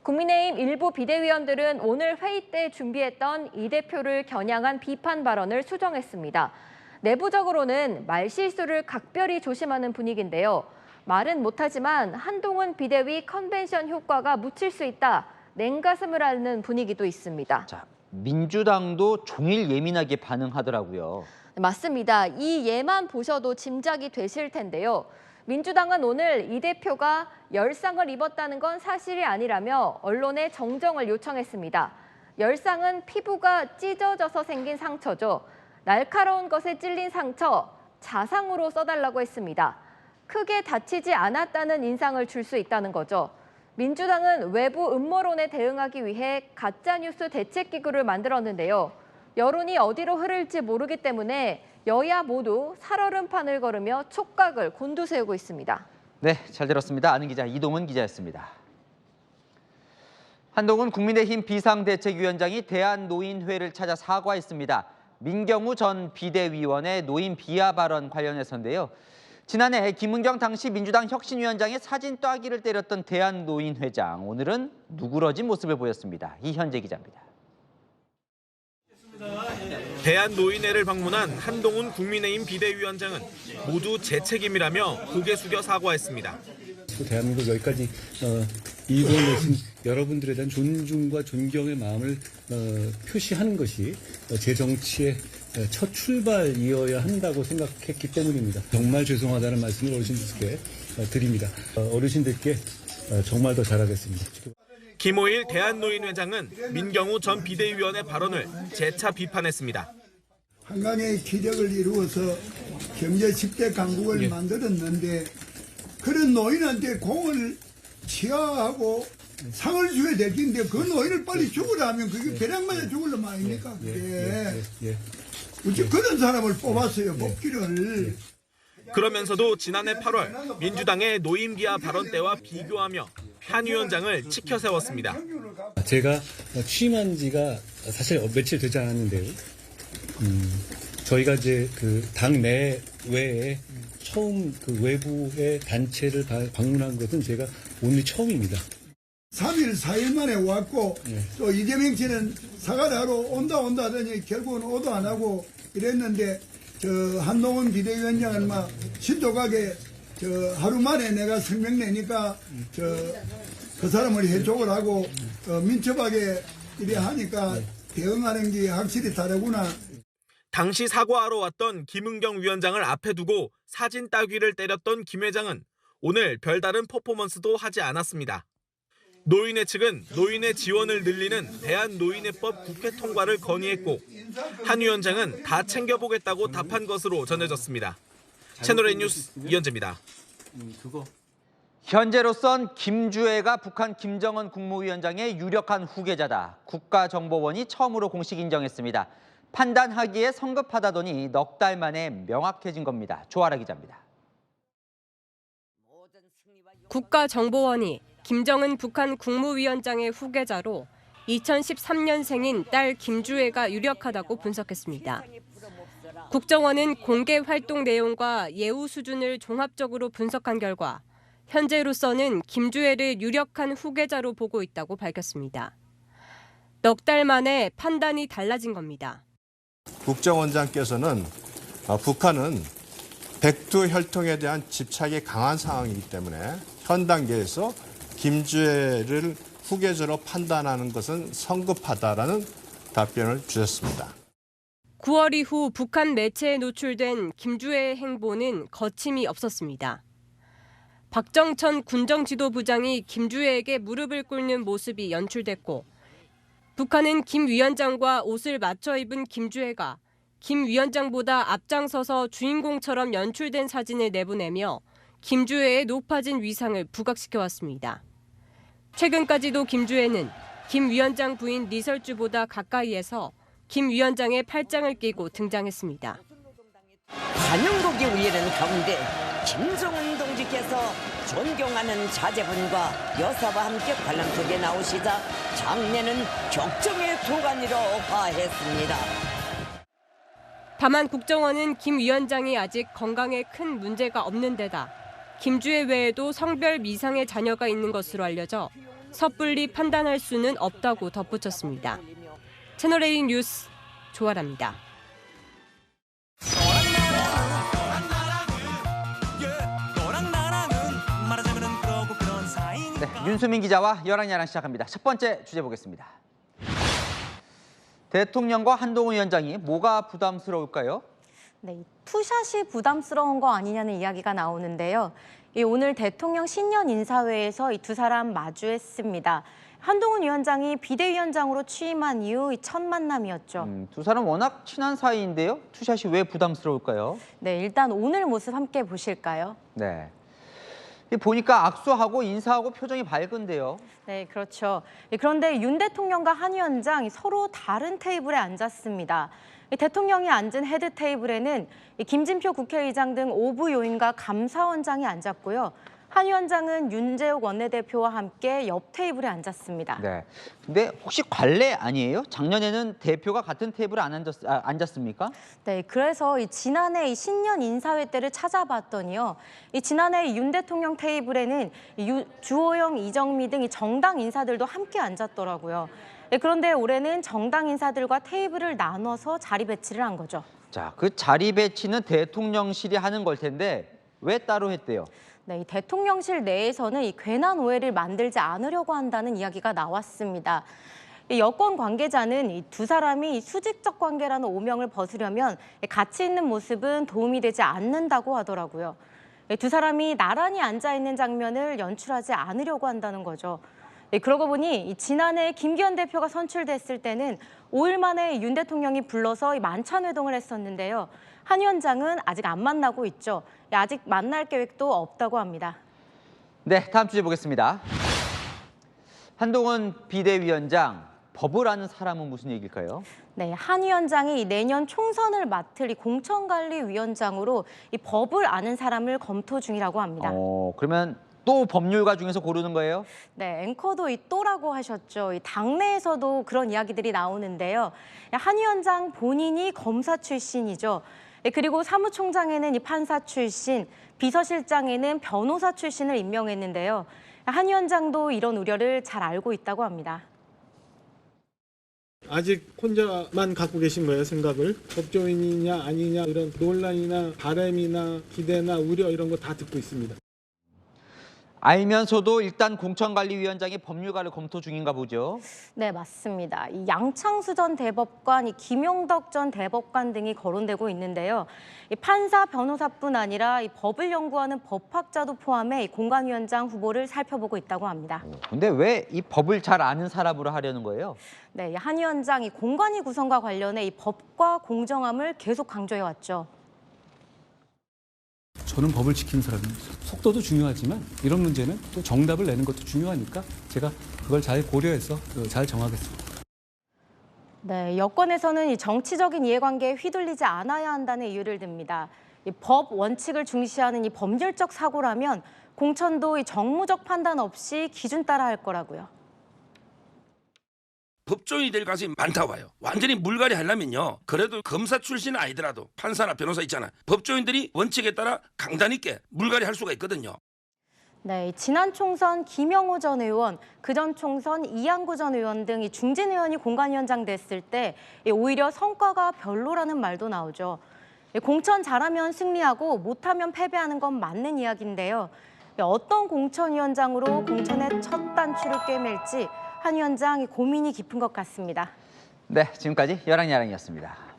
Speaker 7: 국민의힘 일부 비대위원들은 오늘 회의 때 준비했던 이 대표를 겨냥한 비판 발언을 수정했습니다. 내부적으로는 말실수를 각별히 조심하는 분위기인데요. 말은 못하지만 한동훈 비대위 컨벤션 효과가 묻힐 수 있다. 냉가슴을 앓는 분위기도 있습니다.
Speaker 1: 자, 민주당도 종일 예민하게 반응하더라고요.
Speaker 7: 맞습니다. 이 예만 보셔도 짐작이 되실 텐데요. 민주당은 오늘 이 대표가 열상을 입었다는 건 사실이 아니라며 언론에 정정을 요청했습니다. 열상은 피부가 찢어져서 생긴 상처죠. 날카로운 것에 찔린 상처, 자상으로 써달라고 했습니다. 크게 다치지 않았다는 인상을 줄 수 있다는 거죠. 민주당은 외부 음모론에 대응하기 위해 가짜뉴스 대책기구를 만들었는데요. 여론이 어디로 흐를지 모르기 때문에 여야 모두 살얼음판을 걸으며 촉각을 곤두세우고 있습니다.
Speaker 1: 네, 잘 들었습니다. 아는 기자 이동은 기자였습니다. 한동훈 국민의힘 비상대책위원장이 대한노인회를 찾아 사과했습니다. 민경우 전 비대위원의 노인 비하 발언 관련해서인데요. 지난해 김은경 당시 민주당 혁신위원장의 사진 따기를 때렸던 대한노인회장, 오늘은 누그러진 모습을 보였습니다. 이현재 기자입니다.
Speaker 2: 대한노인회를 방문한 한동훈 국민의힘 비대위원장은 모두 제 책임이라며 고개 숙여 사과했습니다.
Speaker 11: 대한민국 여기까지 이끌어내신 여러분들에 대한 존중과 존경의 마음을 표시하는 것이 제 정치의 첫 출발이어야 한다고 생각했기 때문입니다. 정말 죄송하다는 말씀을 어르신들께 드립니다. 어르신들께 정말 더 잘하겠습니다.
Speaker 2: 김호일 대한노인회장은 민경우 전 비대위원의 발언을 재차 비판했습니다.
Speaker 12: 한강의 기적을 이루어서 경제 10대 강국을 만들었는데 그런 노인한테 공을 취하하고 상을 줘야 될 텐데 그 노인을 빨리 죽으라 하면 그게 배량마저 죽을 놈 아닙니까? 어찌 그런 사람을 뽑았어요, 뽑기를.
Speaker 2: 그러면서도 지난해 8월 민주당의 노인 비하 발언 때와 비교하며 한 위원장을 치켜 세웠습니다.
Speaker 11: 제가 취임한 지가 사실 며칠 되지 않았는데요. 저희가 이제 그 당 내외에 처음 그 외부의 단체를 방문한 것은 제가 오늘 처음입니다.
Speaker 12: 3일, 4일 만에 왔고 또 이재명 씨는 사과를 하러 온다 하더니 결국은 오도 안 하고 이랬는데 저 한동훈 비대위원장은 막 신속하게 저 하루 만에 내가 성명 내니까 그 사람을 해촉을 하고 민첩하게 이래 하니까 대응하는 게 확실히 다르구나.
Speaker 2: 당시 사과하러 왔던 김은경 위원장을 앞에 두고 사진 따귀를 때렸던 김 회장은 오늘 별다른 퍼포먼스도 하지 않았습니다. 노인회 측은 노인의 지원을 늘리는 대한노인회법 국회 통과를 건의했고 한 위원장은 다 챙겨보겠다고 답한 것으로 전해졌습니다. 채널A 뉴스 이현재입니다.
Speaker 1: 현재로선 김주애가 북한 김정은 국무위원장의 유력한 후계자다. 국가정보원이 처음으로 공식 인정했습니다. 판단하기에 성급하다더니 넉 달 만에 명확해진 겁니다. 조아라 기자입니다.
Speaker 14: 국가정보원이 김정은 북한 국무위원장의 후계자로 2013년생인 딸 김주애가 유력하다고 분석했습니다. 국정원은 공개 활동 내용과 예우 수준을 종합적으로 분석한 결과 현재로서는 김주애를 유력한 후계자로 보고 있다고 밝혔습니다. 넉 달 만에 판단이 달라진 겁니다.
Speaker 15: 국정원장께서는 북한은 백두 혈통에 대한 집착이 강한 상황이기 때문에 현 단계에서 김주애를 후계자로 판단하는 것은 성급하다라는 답변을 주셨습니다.
Speaker 14: 9월 이후 북한 매체에 노출된 김주혜의 행보는 거침이 없었습니다. 박정천 군정지도부장이 김주혜에게 무릎을 꿇는 모습이 연출됐고 북한은 김 위원장과 옷을 맞춰 입은 김주혜가 김 위원장보다 앞장서서 주인공처럼 연출된 사진을 내보내며 김주혜의 높아진 위상을 부각시켜왔습니다. 최근까지도 김주혜는 김 위원장 부인 리설주보다 가까이에서 김 위원장의 팔짱을 끼고 등장했습니다.
Speaker 13: 환영곡이 울리는 가운데 김정은 동지께서 존경하는 자제분과 여사와 함께 관람 속에 나오시자 장례는 격정의 도가니로 화했습니다.
Speaker 14: 다만 국정원은 김 위원장이 아직 건강에 큰 문제가 없는 데다 김주혜 외에도 성별 미상의 자녀가 있는 것으로 알려져 섣불리 판단할 수는 없다고 덧붙였습니다. 채널A 뉴스 조아라입니다.
Speaker 1: 네, 윤수민 기자와 열왕야랑 시작합니다. 첫 번째 주제 보겠습니다. 대통령과 한동훈 위원장이 뭐가 부담스러울까요?
Speaker 16: 네, 투샷이 부담스러운 거 아니냐는 이야기가 나오는데요. 오늘 대통령 신년 인사회에서 이 두 사람 마주했습니다. 한동훈 위원장이 비대위원장으로 취임한 이후 첫 만남이었죠.
Speaker 1: 두 사람 워낙 친한 사이인데요. 투샷이 왜 부담스러울까요?
Speaker 16: 네, 일단 오늘 모습 함께 보실까요?
Speaker 1: 네. 보니까 악수하고 인사하고 표정이 밝은데요.
Speaker 16: 네, 그렇죠. 그런데 윤 대통령과 한 위원장 서로 다른 테이블에 앉았습니다. 대통령이 앉은 헤드 테이블에는 김진표 국회의장 등 5부 요인과 감사원장이 앉았고요. 한 위원장은 윤재욱 원내대표와 함께 옆 테이블에 앉았습니다.
Speaker 1: 네. 근데 혹시 관례 아니에요? 작년에는 대표가 같은 테이블에 안 앉았습니까?
Speaker 16: 네, 그래서 지난해 신년 인사회 때를 찾아봤더니요. 지난해 윤 대통령 테이블에는 주호영, 이정미 등 정당 인사들도 함께 앉았더라고요. 네, 그런데 올해는 정당 인사들과 테이블을 나눠서 자리 배치를 한 거죠.
Speaker 1: 자, 그 자리 배치는 대통령실이 하는 걸 텐데 왜 따로 했대요?
Speaker 16: 네, 이 대통령실 내에서는 이 괜한 오해를 만들지 않으려고 한다는 이야기가 나왔습니다. 여권 관계자는 이 두 사람이 수직적 관계라는 오명을 벗으려면 같이 있는 모습은 도움이 되지 않는다고 하더라고요. 두 사람이 나란히 앉아 있는 장면을 연출하지 않으려고 한다는 거죠. 그러고 보니 지난해 김기현 대표가 선출됐을 때는 5일 만에 윤 대통령이 불러서 만찬 회동을 했었는데요. 한 위원장은 아직 안 만나고 있죠. 아직 만날 계획도 없다고 합니다.
Speaker 1: 네, 다음 주제 보겠습니다. 한동훈 비대위원장, 법을 아는 사람은 무슨 얘기일까요?
Speaker 16: 네, 한 위원장이 내년 총선을 맡을 이 공천관리위원장으로 이 법을 아는 사람을 검토 중이라고 합니다.
Speaker 1: 그러면 또 법률가 중에서 고르는 거예요?
Speaker 16: 네, 앵커도 이 또라고 하셨죠. 이 당내에서도 그런 이야기들이 나오는데요. 한 위원장 본인이 검사 출신이죠. 그리고 사무총장에는 이 판사 출신, 비서실장에는 변호사 출신을 임명했는데요. 한 위원장도 이런 우려를 잘 알고 있다고 합니다.
Speaker 17: 아직 혼자만 갖고 계신 거예요, 생각을. 법조인이냐 아니냐 이런 논란이나 바람이나 기대나 우려 이런 거 다 듣고 있습니다.
Speaker 1: 알면서도 일단 공천관리위원장이 법률가를 검토 중인가 보죠?
Speaker 16: 네, 맞습니다. 이 양창수 전 대법관, 이 김용덕 전 대법관 등이 거론되고 있는데요. 이 판사, 변호사뿐 아니라 이 법을 연구하는 법학자도 포함해 이 공관위원장 후보를 살펴보고 있다고 합니다.
Speaker 1: 근데 왜 이 법을 잘 아는 사람으로 하려는 거예요?
Speaker 16: 네, 한 위원장이 공관위 구성과 관련해 이 법과 공정함을 계속 강조해왔죠.
Speaker 11: 저는 법을 지키는 사람입니다. 속도도 중요하지만 이런 문제는 또 정답을 내는 것도 중요하니까 제가 그걸 잘 고려해서 잘 정하겠습니다.
Speaker 16: 네, 여권에서는 이 정치적인 이해관계에 휘둘리지 않아야 한다는 이유를 듭니다. 이 법 원칙을 중시하는 이 법률적 사고라면 공천도 이 정무적 판단 없이 기준 따라 할 거라고요.
Speaker 18: 법조인이 될 가능성이 많다고 봐요. 완전히 물갈이 하려면요. 그래도 검사 출신 아니더라도 판사나 변호사 있잖아요. 법조인들이 원칙에 따라 강단 있게 물갈이 할 수가 있거든요.
Speaker 16: 네, 지난 총선 김영호 전 의원, 그전 총선 이양구 전 의원 등 이 중진 의원이 공관위원장 됐을 때 오히려 성과가 별로라는 말도 나오죠. 공천 잘하면 승리하고 못하면 패배하는 건 맞는 이야기인데요. 어떤 공천위원장으로 공천의 첫 단추를 꿰맬지 한 위원장 고민이 깊은 것 같습니다.
Speaker 1: 네, 지금까지 여랑야랑이었습니다.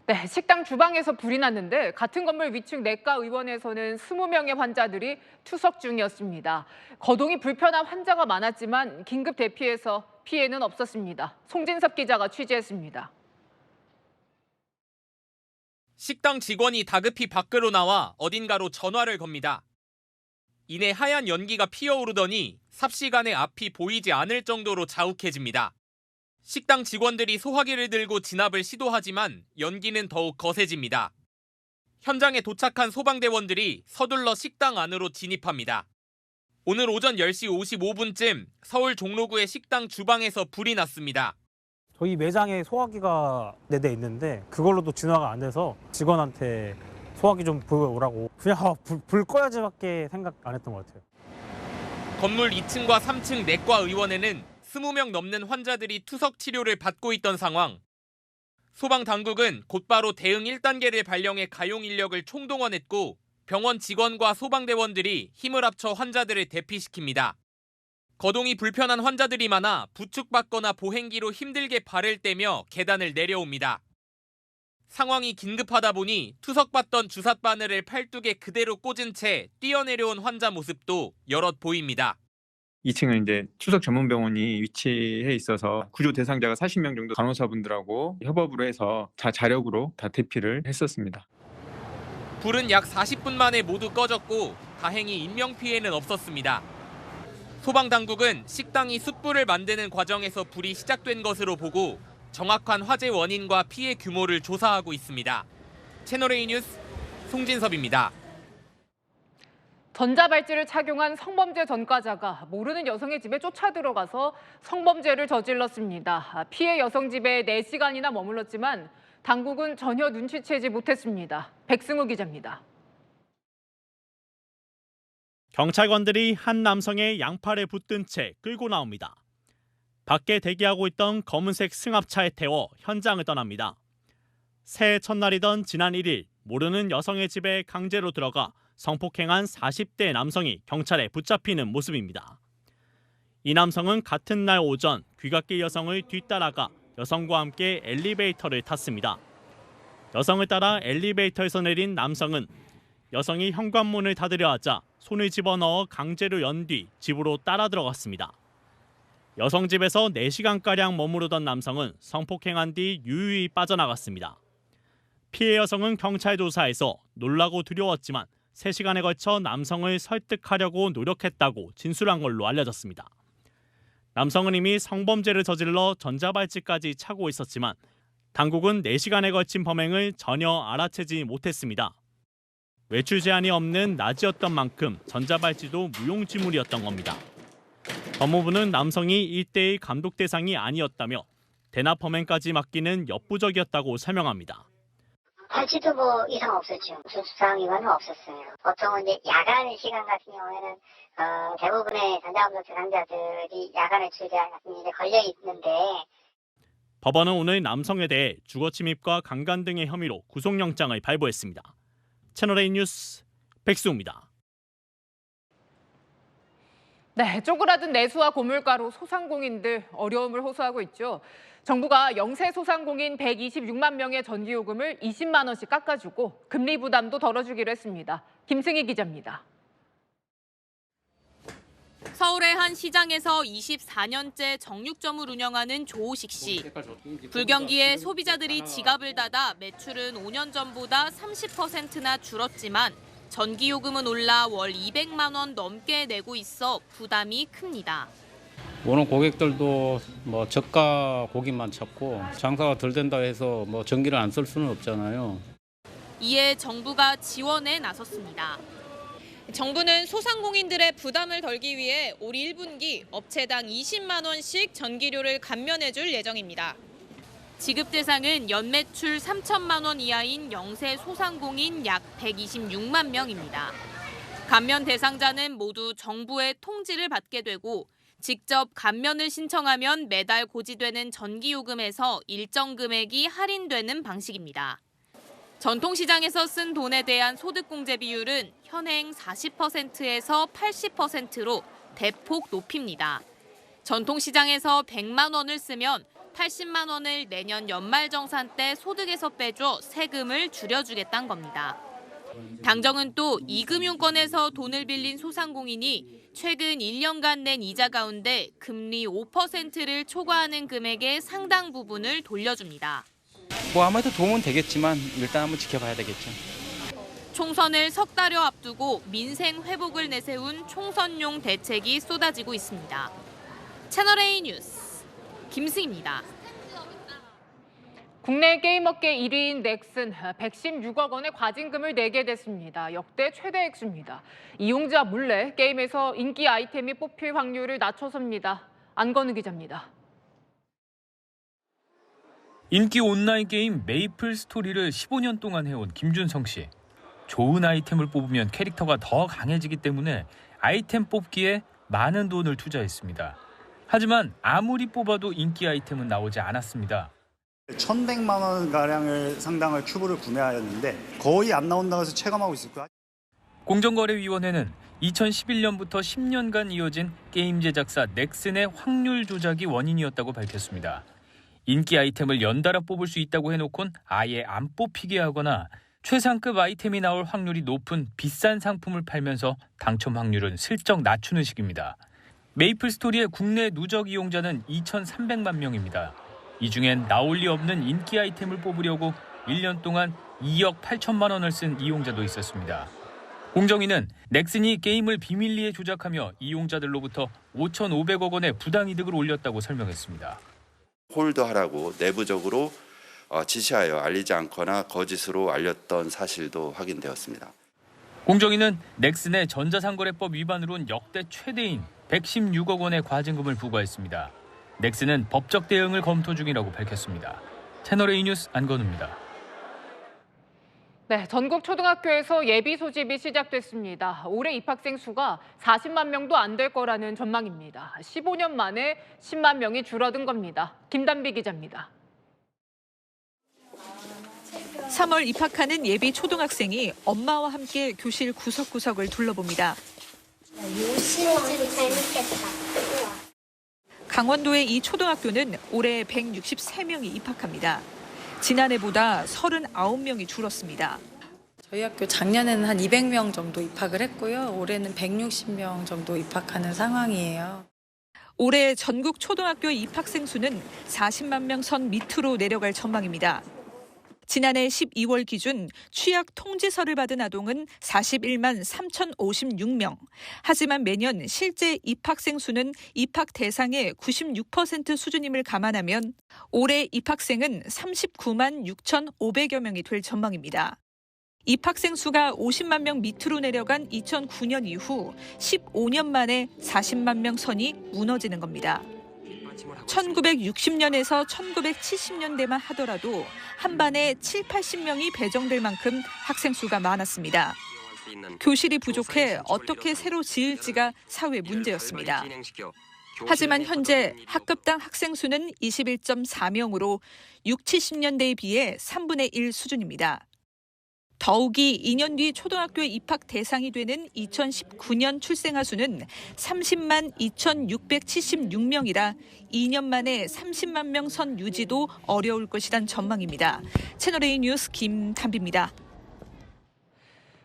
Speaker 3: 네, 식당 주방에서 불이 났는데 같은 건물 위층 내과 의원에서는 20명의 환자들이 투석 중이었습니다. 거동이 불편한 환자가 많았지만 긴급 대피해서 피해는 없었습니다. 송진섭 기자가 취재했습니다.
Speaker 4: 식당 직원이 다급히 밖으로 나와 어딘가로 전화를 겁니다. 이내 하얀 연기가 피어오르더니 삽시간에 앞이 보이지 않을 정도로 자욱해집니다. 식당 직원들이 소화기를 들고 진압을 시도하지만 연기는 더욱 거세집니다. 현장에 도착한 소방대원들이 서둘러 식당 안으로 진입합니다. 오늘 오전 10시 55분쯤 서울 종로구의 식당 주방에서 불이 났습니다.
Speaker 10: 저희 매장에 소화기가 4대 있는데 그걸로도 진화가 안 돼서 직원한테 소화기 좀 보여오라고 그냥 불 꺼야지밖에 생각 안 했던 것 같아요.
Speaker 4: 건물 2층과 3층 내과 의원에는 20명 넘는 환자들이 투석 치료를 받고 있던 상황. 소방당국은 곧바로 대응 1단계를 발령해 가용 인력을 총동원했고 병원 직원과 소방대원들이 힘을 합쳐 환자들을 대피시킵니다. 거동이 불편한 환자들이 많아 부축받거나 보행기로 힘들게 발을 떼며 계단을 내려옵니다. 상황이 긴급하다 보니 투석받던 주삿 바늘을 팔뚝에 그대로 꽂은 채 뛰어내려온 환자 모습도 여럿 보입니다.
Speaker 19: 2층은 이제 투석 전문 병원이 위치해 있어서 구조 대상자가 40명 정도 간호사분들하고 협업으로 해서 자력으로 다 대피를 했었습니다.
Speaker 4: 불은 약 40분 만에 모두 꺼졌고 다행히 인명피해는 없었습니다. 소방당국은 식당이 숯불을 만드는 과정에서 불이 시작된 것으로 보고 정확한 화재 원인과 피해 규모를 조사하고 있습니다. 채널A 뉴스 송진섭입니다.
Speaker 3: 전자발찌를 착용한 성범죄 전과자가 모르는 여성의 집에 쫓아 들어가서 성범죄를 저질렀습니다. 피해 여성 집에 4시간이나 머물렀지만 당국은 전혀 눈치채지 못했습니다. 백승우 기자입니다.
Speaker 20: 경찰관들이 한 남성의 양팔에 붙든 채 끌고 나옵니다. 밖에 대기하고 있던 검은색 승합차에 태워 현장을 떠납니다. 새해 첫날이던 지난 1일 모르는 여성의 집에 강제로 들어가 성폭행한 40대 남성이 경찰에 붙잡히는 모습입니다. 이 남성은 같은 날 오전 귀갓길 여성을 뒤따라가 여성과 함께 엘리베이터를 탔습니다. 여성을 따라 엘리베이터에서 내린 남성은 여성이 현관문을 닫으려 하자 손을 집어넣어 강제로 연 뒤 집으로 따라 들어갔습니다. 여성 집에서 4시간가량 머무르던 남성은 성폭행한 뒤 유유히 빠져나갔습니다. 피해 여성은 경찰 조사에서 놀라고 두려웠지만 3시간에 걸쳐 남성을 설득하려고 노력했다고 진술한 걸로 알려졌습니다. 남성은 이미 성범죄를 저질러 전자발찌까지 차고 있었지만 당국은 4시간에 걸친 범행을 전혀 알아채지 못했습니다. 외출 제한이 없는 낮이었던 만큼 전자발찌도 무용지물이었던 겁니다. 법무부는 남성이 1대1 감독 대상이 아니었다며 대납 범행까지 맡기는 역부족이었다고 설명합니다.
Speaker 24: 발찌도 뭐 이상 없었죠. 수상 위반은 없었어요. 보통은 이제 야간 시간 같은 경우에는 대부분의 전자감독 대상자들이 야간에 출제 같은 일에 걸려 있는데
Speaker 20: 법원은 오늘 남성에 대해 주거침입과 강간 등의 혐의로 구속영장을 발부했습니다. 채널A 뉴스 백수입니다.
Speaker 3: 네, 쪼그라든 내수와 고물가로 소상공인들 어려움을 호소하고 있죠. 정부가 영세 소상공인 126만 명의 전기요금을 20만 원씩 깎아주고 금리 부담도 덜어주기로 했습니다. 김승희 기자입니다.
Speaker 21: 서울의 한 시장에서 24년째 정육점을 운영하는 조호식 씨. 불경기에 소비자들이 지갑을 닫아 매출은 5년 전보다 30%나 줄었지만 전기요금은 올라 월 200만 원 넘게 내고 있어 부담이 큽니다.
Speaker 22: 오는 고객들도 뭐 저가 고기만 찾고 장사가 덜 된다 해서 뭐 전기를 안 쓸 수는 없잖아요.
Speaker 21: 이에 정부가 지원에 나섰습니다. 정부는 소상공인들의 부담을 덜기 위해 올 1분기 업체당 20만 원씩 전기료를 감면해 줄 예정입니다. 지급 대상은 연매출 3천만 원 이하인 영세 소상공인 약 126만 명입니다. 감면 대상자는 모두 정부의 통지를 받게 되고 직접 감면을 신청하면 매달 고지되는 전기요금에서 일정 금액이 할인되는 방식입니다. 전통시장에서 쓴 돈에 대한 소득공제 비율은 현행 40%에서 80%로 대폭 높입니다. 전통시장에서 100만 원을 쓰면 80만 원을 내년 연말정산 때 소득에서 빼줘 세금을 줄여주겠다는 겁니다. 당정은 또 이금융권에서 돈을 빌린 소상공인이 최근 1년간 낸 이자 가운데 금리 5%를 초과하는 금액의 상당 부분을 돌려줍니다.
Speaker 5: 뭐 아무래도 도움은 되겠지만 일단 한번 지켜봐야 되겠죠.
Speaker 21: 총선을 석 달여 앞두고 민생 회복을 내세운 총선용 대책이 쏟아지고 있습니다. 채널A 뉴스 김승희입니다.
Speaker 3: 국내 게임업계 1위인 넥슨 116억 원의 과징금을 내게 됐습니다. 역대 최대 액수입니다. 이용자 몰래 게임에서 인기 아이템이 뽑힐 확률을 낮춰섭니다. 안건우 기자입니다.
Speaker 6: 인기 온라인 게임 메이플 스토리를 15년 동안 해온 김준성 씨. 좋은 아이템을 뽑으면 캐릭터가 더 강해지기 때문에 아이템 뽑기에 많은 돈을 투자했습니다. 하지만 아무리 뽑아도 인기 아이템은 나오지 않았습니다.
Speaker 8: 1,100만 원가량을 상당의 큐브를 구매하였는데 거의 안 나온다고 해서 체감하고 있을 거야.
Speaker 6: 공정거래위원회는 2011년부터 10년간 이어진 게임 제작사 넥슨의 확률 조작이 원인이었다고 밝혔습니다. 인기 아이템을 연달아 뽑을 수 있다고 해놓곤 아예 안 뽑히게 하거나 최상급 아이템이 나올 확률이 높은 비싼 상품을 팔면서 당첨 확률은 슬쩍 낮추는 식입니다. 메이플 스토리의 국내 누적 이용자는 2,300만 명입니다. 이 중엔 나올 리 없는 인기 아이템을 뽑으려고 1년 동안 2억 8천만 원을 쓴 이용자도 있었습니다. 공정위는 넥슨이 게임을 비밀리에 조작하며 이용자들로부터 5,500억 원의 부당이득을 올렸다고 설명했습니다.
Speaker 23: 홀더하라고 내부적으로 지시하여 알리지 않거나 거짓으로 알렸던 사실도 확인되었습니다.
Speaker 6: 공정위는 넥슨의 전자상거래법 위반으론 역대 최대인 116억 원의 과징금을 부과했습니다. 넥슨은 법적 대응을 검토 중이라고 밝혔습니다. 채널A 뉴스 안건우입니다.
Speaker 3: 네, 전국 초등학교에서 예비 소집이 시작됐습니다. 올해 입학생 수가 40만 명도 안 될 거라는 전망입니다. 15년 만에 10만 명이 줄어든 겁니다. 김단비 기자입니다.
Speaker 25: 3월 입학하는 예비 초등학생이 엄마와 함께 교실 구석구석을 둘러봅니다.
Speaker 26: 요시는 재밌겠다.
Speaker 25: 강원도의 이 초등학교는 올해 163명이 입학합니다. 지난해보다 39명이 줄었습니다.
Speaker 27: 저희 학교 작년에는 한 200명 정도 입학을 했고요. 올해는 160명 정도 입학하는 상황이에요.
Speaker 25: 올해 전국 초등학교 입학생 수는 40만 명 선 밑으로 내려갈 전망입니다. 지난해 12월 기준 취약 통지서를 받은 아동은 41만 3,056명. 하지만 매년 실제 입학생 수는 입학 대상의 96% 수준임을 감안하면 올해 입학생은 39만 6,500여 명이 될 전망입니다. 입학생 수가 50만 명 밑으로 내려간 2009년 이후 15년 만에 40만 명 선이 무너지는 겁니다. 1960년에서 1970년대만 하더라도 한 반에 7, 80명이 배정될 만큼 학생 수가 많았습니다. 교실이 부족해 어떻게 새로 지을지가 사회 문제였습니다. 하지만 현재 학급당 학생 수는 21.4명으로 6, 70년대에 비해 3분의 1 수준입니다. 더욱이 2년 뒤 초등학교에 입학 대상이 되는 2019년 출생아 수는 30만 2,676명이라 2년 만에 30만 명 선 유지도 어려울 것이란 전망입니다. 채널A 뉴스 김단비입니다.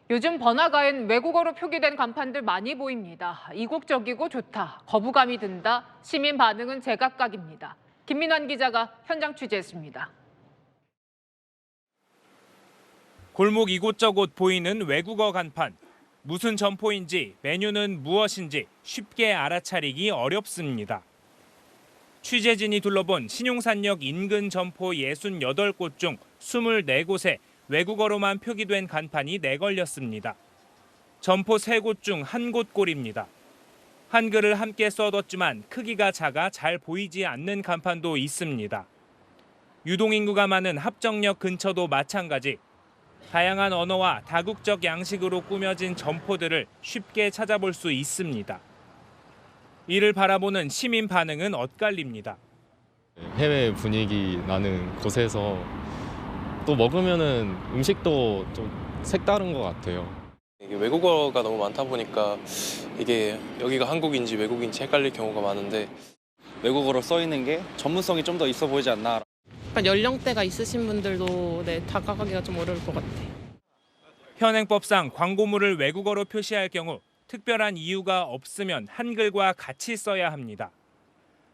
Speaker 3: 요즘 번화가엔 외국어로 표기된 간판들 많이 보입니다. 이국적이고 좋다, 거부감이 든다, 시민 반응은 제각각입니다. 김민환 기자가 현장 취재했습니다.
Speaker 28: 골목 이곳저곳 보이는 외국어 간판. 무슨 점포인지 메뉴는 무엇인지 쉽게 알아차리기 어렵습니다. 취재진이 둘러본 신용산역 인근 점포 68곳 중 24곳에 외국어로만 표기된 간판이 내걸렸습니다. 점포 3곳 중 1곳 꼴입니다. 한글을 함께 써뒀지만 크기가 작아 잘 보이지 않는 간판도 있습니다. 유동인구가 많은 합정역 근처도 마찬가지. 다양한 언어와 다국적 양식으로 꾸며진 점포들을 쉽게 찾아볼 수 있습니다. 이를 바라보는 시민 반응은 엇갈립니다.
Speaker 29: 해외 분위기 나는 곳에서 또 먹으면은 음식도 좀 색다른 것 같아요.
Speaker 30: 이게 외국어가 너무 많다 보니까 이게 여기가 한국인지 외국인지 헷갈릴 경우가 많은데
Speaker 5: 외국어로 써 있는 게 전문성이 좀 더 있어 보이지 않나.
Speaker 2: 연령대가 있으신 분들도 다가가기가 좀 어려울 것 같아요.
Speaker 28: 현행법상 광고물을 외국어로 표시할 경우 특별한 이유가 없으면 한글과 같이 써야 합니다.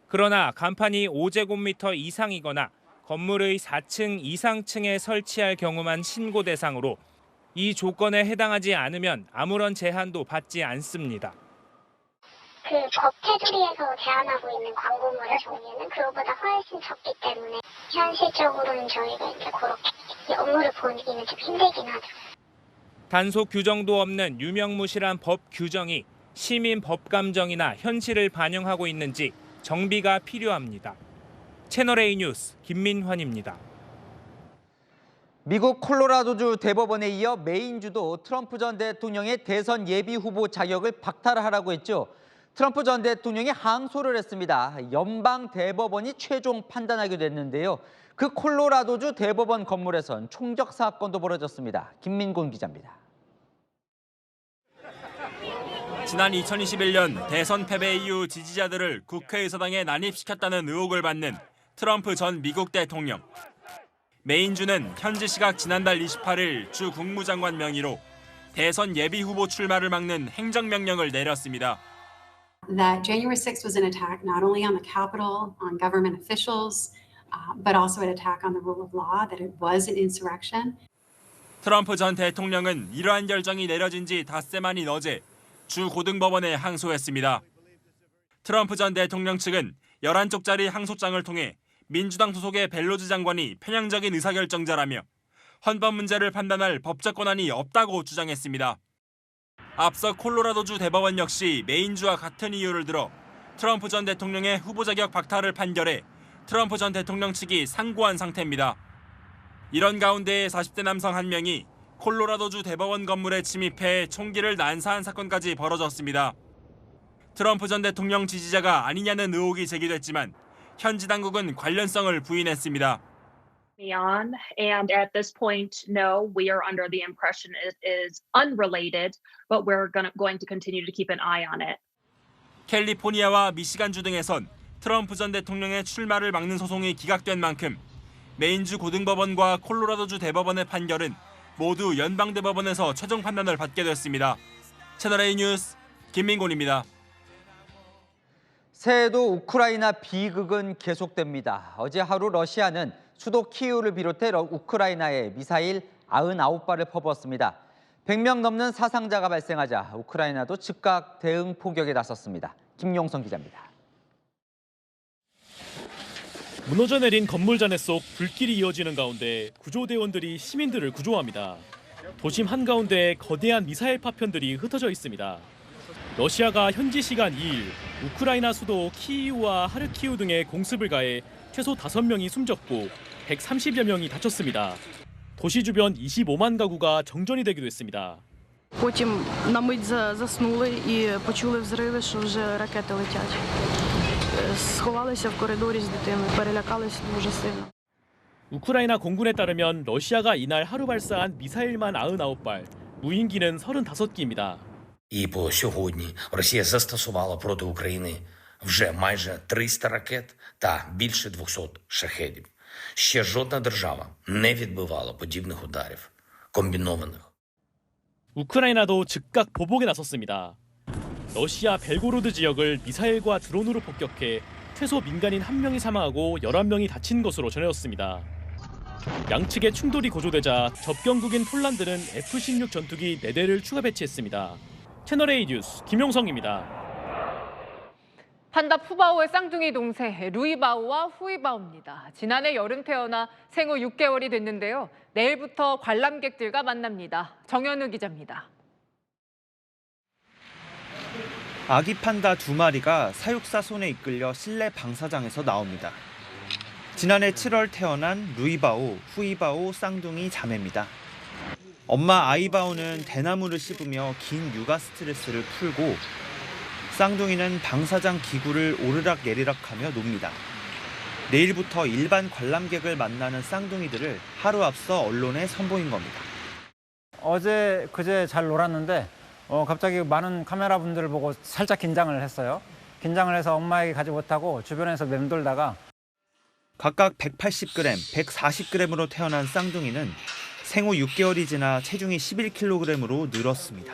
Speaker 28: 그러나 간판이 5제곱미터 이상이거나 건물의 4층 이상층에 설치할 경우만 신고 대상으로 이 조건에 해당하지 않으면 아무런 제한도 받지 않습니다.
Speaker 24: 그 법 테두리에서 제한하고 있는 광고물의 종류는 그거보다 훨씬 적기 때문에 현실적으로는 저희가 이제 그렇게 업무를 보기는 좀 힘들긴 하죠.
Speaker 28: 단속 규정도 없는 유명무실한 법 규정이 시민 법감정이나 현실을 반영하고 있는지 정비가 필요합니다. 채널A 뉴스 김민환입니다.
Speaker 1: 미국 콜로라도주 대법원에 이어 메인주도 트럼프 전 대통령의 대선 예비 후보 자격을 박탈하라고 했죠. 트럼프 전 대통령이 항소를 했습니다. 연방 대법원이 최종 판단하게 됐는데요. 그 콜로라도주 대법원 건물에선 총격 사건도 벌어졌습니다. 김민곤 기자입니다.
Speaker 4: 지난 2021년 대선 패배 이후 지지자들을 국회의사당에 난입시켰다는 의혹을 받는 트럼프 전 미국 대통령. 메인주는 현지 시각 지난달 28일 주 국무장관 명의로 대선 예비 후보 출마를 막는 행정명령을 내렸습니다.
Speaker 7: That January 6th was an attack not only on the Capitol, on government officials, but also an attack on the rule of law, that it was an insurrection.
Speaker 4: 트럼프 전 대통령은 이러한 결정이 내려진 지 닷새 만인 어제 주 고등법원에 항소했습니다. 트럼프 전 대통령 측은 11쪽짜리 항소장을 통해 민주당 소속의 벨로즈 장관이 편향적인 의사결정자라며 헌법 문제를 판단할 법적 권한이 없다고 주장했습니다. 앞서 콜로라도주 대법원 역시 메인주와 같은 이유를 들어 트럼프 전 대통령의 후보 자격 박탈을 판결해 트럼프 전 대통령 측이 상고한 상태입니다. 이런 가운데 40대 남성 한 명이 콜로라도주 대법원 건물에 침입해 총기를 난사한 사건까지 벌어졌습니다. 트럼프 전 대통령 지지자가 아니냐는 의혹이 제기됐지만 현지 당국은 관련성을 부인했습니다.
Speaker 9: And at this point, no, we are under the impression it is unrelated, but we're going to continue to keep an eye on it.
Speaker 4: 캘리포니아와 미시간주 등에선 트럼프 전 대통령의 출마를 막는 소송이 기각된 만큼 메인주 고등법원과 콜로라도주 대법원의 판결은 모두 연방대법원에서 최종 판단을 받게 됐습니다. 채널A 뉴스 김민곤입니다.
Speaker 1: 새해에도 우크라이나 비극은 계속됩니다. 어제 하루 러시아는 수도 키이우를 비롯해 우크라이나에 미사일 99발을 퍼부었습니다. 100명 넘는 사상자가 발생하자 우크라이나도 즉각 대응 포격에 나섰습니다. 김용성 기자입니다.
Speaker 20: 무너져 내린 건물 잔해 속 불길이 이어지는 가운데 구조대원들이 시민들을 구조합니다. 도심 한가운데에 거대한 미사일 파편들이 흩어져 있습니다. 러시아가 현지 시간 2일 우크라이나 수도 키이우와 하르키우 등에 공습을 가해 최소 5명이 숨졌고 130여 명이 다쳤습니다. 도시 주변 25만 가구가 정전이 되기도 했습니다.
Speaker 11: Потім на мить заснули і почули взриви, що вже ракети летять. Сховалися в коридорі з дитиною, перелякалися дуже сильно.
Speaker 20: 우크라이나 공군에 따르면 러시아가 이날 하루 발사한 미사일만 99발, 무인기는 35기입니다.
Speaker 12: І по сьогодні Росія застосувала проти України вже майже 300 ракет та більше 200 шахедів. Ще жодна держава не відбивала подібних ударів, комбінованих.
Speaker 20: 우크라이나도 즉각 보복에 나섰습니다. 러시아 벨고로드 지역을 미사일과 드론으로 폭격해 최소 민간인 1명이 사망하고 11명이 다친 것으로 전해졌습니다. 양측의 충돌이 고조되자 접경국인 폴란드는 F-16 전투기 4대를 추가 배치했습니다. 채널A 뉴스 김용성입니다.
Speaker 3: 판다 푸바오의 쌍둥이 동생 루이바오와 후이바오입니다. 지난해 여름 태어나 생후 6개월이 됐는데요. 내일부터 관람객들과 만납니다. 정현우 기자입니다.
Speaker 13: 아기 판다 2마리가 사육사 손에 이끌려 실내 방사장에서 나옵니다. 지난해 7월 태어난 루이바오, 후이바오 쌍둥이 자매입니다. 엄마 아이바오는 대나무를 씹으며 긴 육아 스트레스를 풀고 쌍둥이는 방사장 기구를 오르락내리락하며 놉니다. 내일부터 일반 관람객을 만나는 쌍둥이들을 하루 앞서 언론에 선보인 겁니다.
Speaker 10: 그제 잘 놀았는데 갑자기 많은 카메라 분들을 보고 살짝 긴장을 했어요.
Speaker 8: 긴장을 해서 엄마에게 가지 못하고 주변에서 맴돌다가
Speaker 13: 각각 180g, 140g으로 태어난 쌍둥이는 생후 6개월이 지나 체중이 11kg으로 늘었습니다.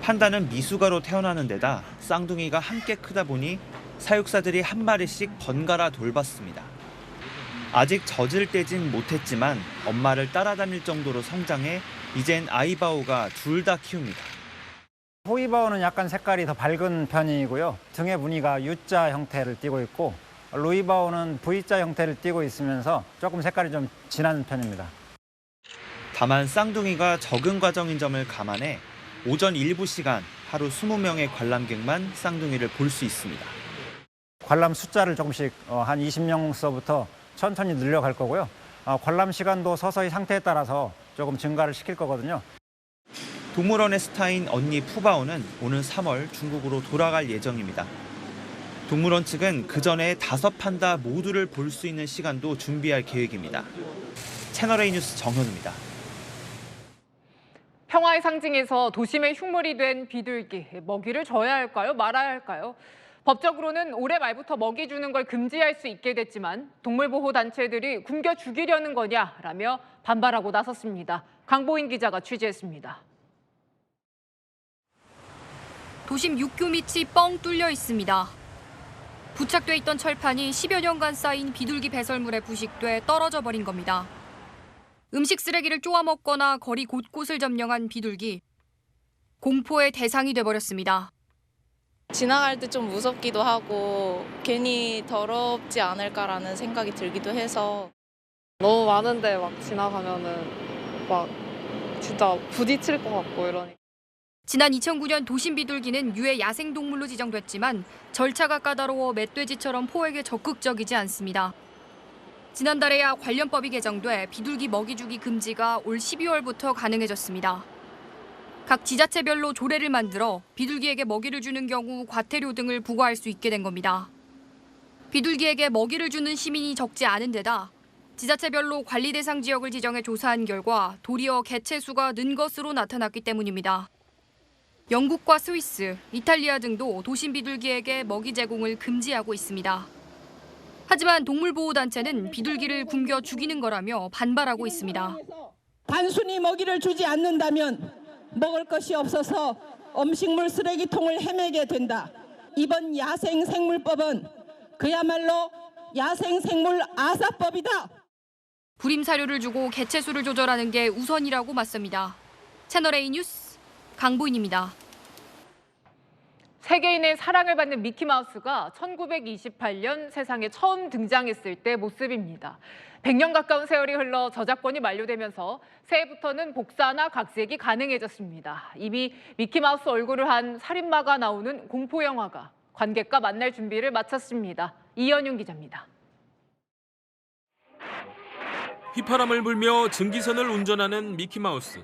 Speaker 13: 판다는 미숙아로 태어나는 데다 쌍둥이가 함께 크다 보니 사육사들이 한 마리씩 번갈아 돌봤습니다. 아직 젖을 떼진 못했지만 엄마를 따라다닐 정도로 성장해 이젠 아이바오가 둘 다 키웁니다.
Speaker 8: 호이바오는 약간 색깔이 더 밝은 편이고요. 등의 무늬가 U자 형태를 띠고 있고 루이바오는 V자 형태를 띠고 있으면서 조금 색깔이 좀 진한 편입니다.
Speaker 13: 다만 쌍둥이가 적응 과정인 점을 감안해 오전 일부 시간 하루 20명의 관람객만 쌍둥이를 볼 수 있습니다.
Speaker 8: 관람 숫자를 조금씩 한 20명서부터 천천히 늘려갈 거고요. 관람 시간도 서서히 상태에 따라서 조금 증가를 시킬 거거든요.
Speaker 13: 동물원의 스타인 언니 푸바오는 오는 3월 중국으로 돌아갈 예정입니다. 동물원 측은 그 전에 5판다 모두를 볼 수 있는 시간도 준비할 계획입니다. 채널A 뉴스 정현우입니다.
Speaker 3: 평화의 상징에서 도심의 흉물이 된 비둘기. 먹이를 줘야 할까요? 말아야 할까요? 법적으로는 올해 말부터 먹이 주는 걸 금지할 수 있게 됐지만 동물보호단체들이 굶겨 죽이려는 거냐라며 반발하고 나섰습니다. 강보인 기자가 취재했습니다.
Speaker 14: 도심 육교 밑이 뻥 뚫려 있습니다. 부착돼 있던 철판이 10여 년간 쌓인 비둘기 배설물에 부식돼 떨어져 버린 겁니다. 음식 쓰레기를 쪼아 먹거나 거리 곳곳을 점령한 비둘기. 공포의 대상이 돼버렸습니다.
Speaker 2: 지나갈 때 좀 무섭기도 하고 괜히 더럽지 않을까라는 생각이 들기도 해서 너무 많은데 막 지나가면은 막 진짜 부딪힐 것 같고 이러니까.
Speaker 14: 지난 2009년 도심 비둘기는 유해 야생동물로 지정됐지만 절차가 까다로워 멧돼지처럼 포획에 적극적이지 않습니다. 지난달에야 관련법이 개정돼 비둘기 먹이 주기 금지가 올 12월부터 가능해졌습니다. 각 지자체별로 조례를 만들어 비둘기에게 먹이를 주는 경우 과태료 등을 부과할 수 있게 된 겁니다. 비둘기에게 먹이를 주는 시민이 적지 않은 데다 지자체별로 관리 대상 지역을 지정해 조사한 결과 도리어 개체 수가 는 것으로 나타났기 때문입니다. 영국과 스위스, 이탈리아 등도 도심 비둘기에게 먹이 제공을 금지하고 있습니다. 하지만 동물보호단체는 비둘기를 굶겨 죽이는 거라며 반발하고 있습니다.
Speaker 15: 단순히 먹이를 주지 않는다면 먹을 것이 없어서 음식물 쓰레기통을 헤매게 된다. 이번 야생생물법은 그야말로 야생생물 아사법이다.
Speaker 14: 불임 사료를 주고 개체 수를 조절하는 게 우선이라고 맞섭니다. 채널A 뉴스 강보인입니다.
Speaker 3: 세계인의 사랑을 받는 미키마우스가 1928년 세상에 처음 등장했을 때 모습입니다. 100년 가까운 세월이 흘러 저작권이 만료되면서 새해부터는 복사나 각색이 가능해졌습니다. 이미 미키마우스 얼굴을 한 살인마가 나오는 공포영화가 관객과 만날 준비를 마쳤습니다. 이현윤 기자입니다.
Speaker 4: 휘파람을 불며 증기선을 운전하는 미키마우스.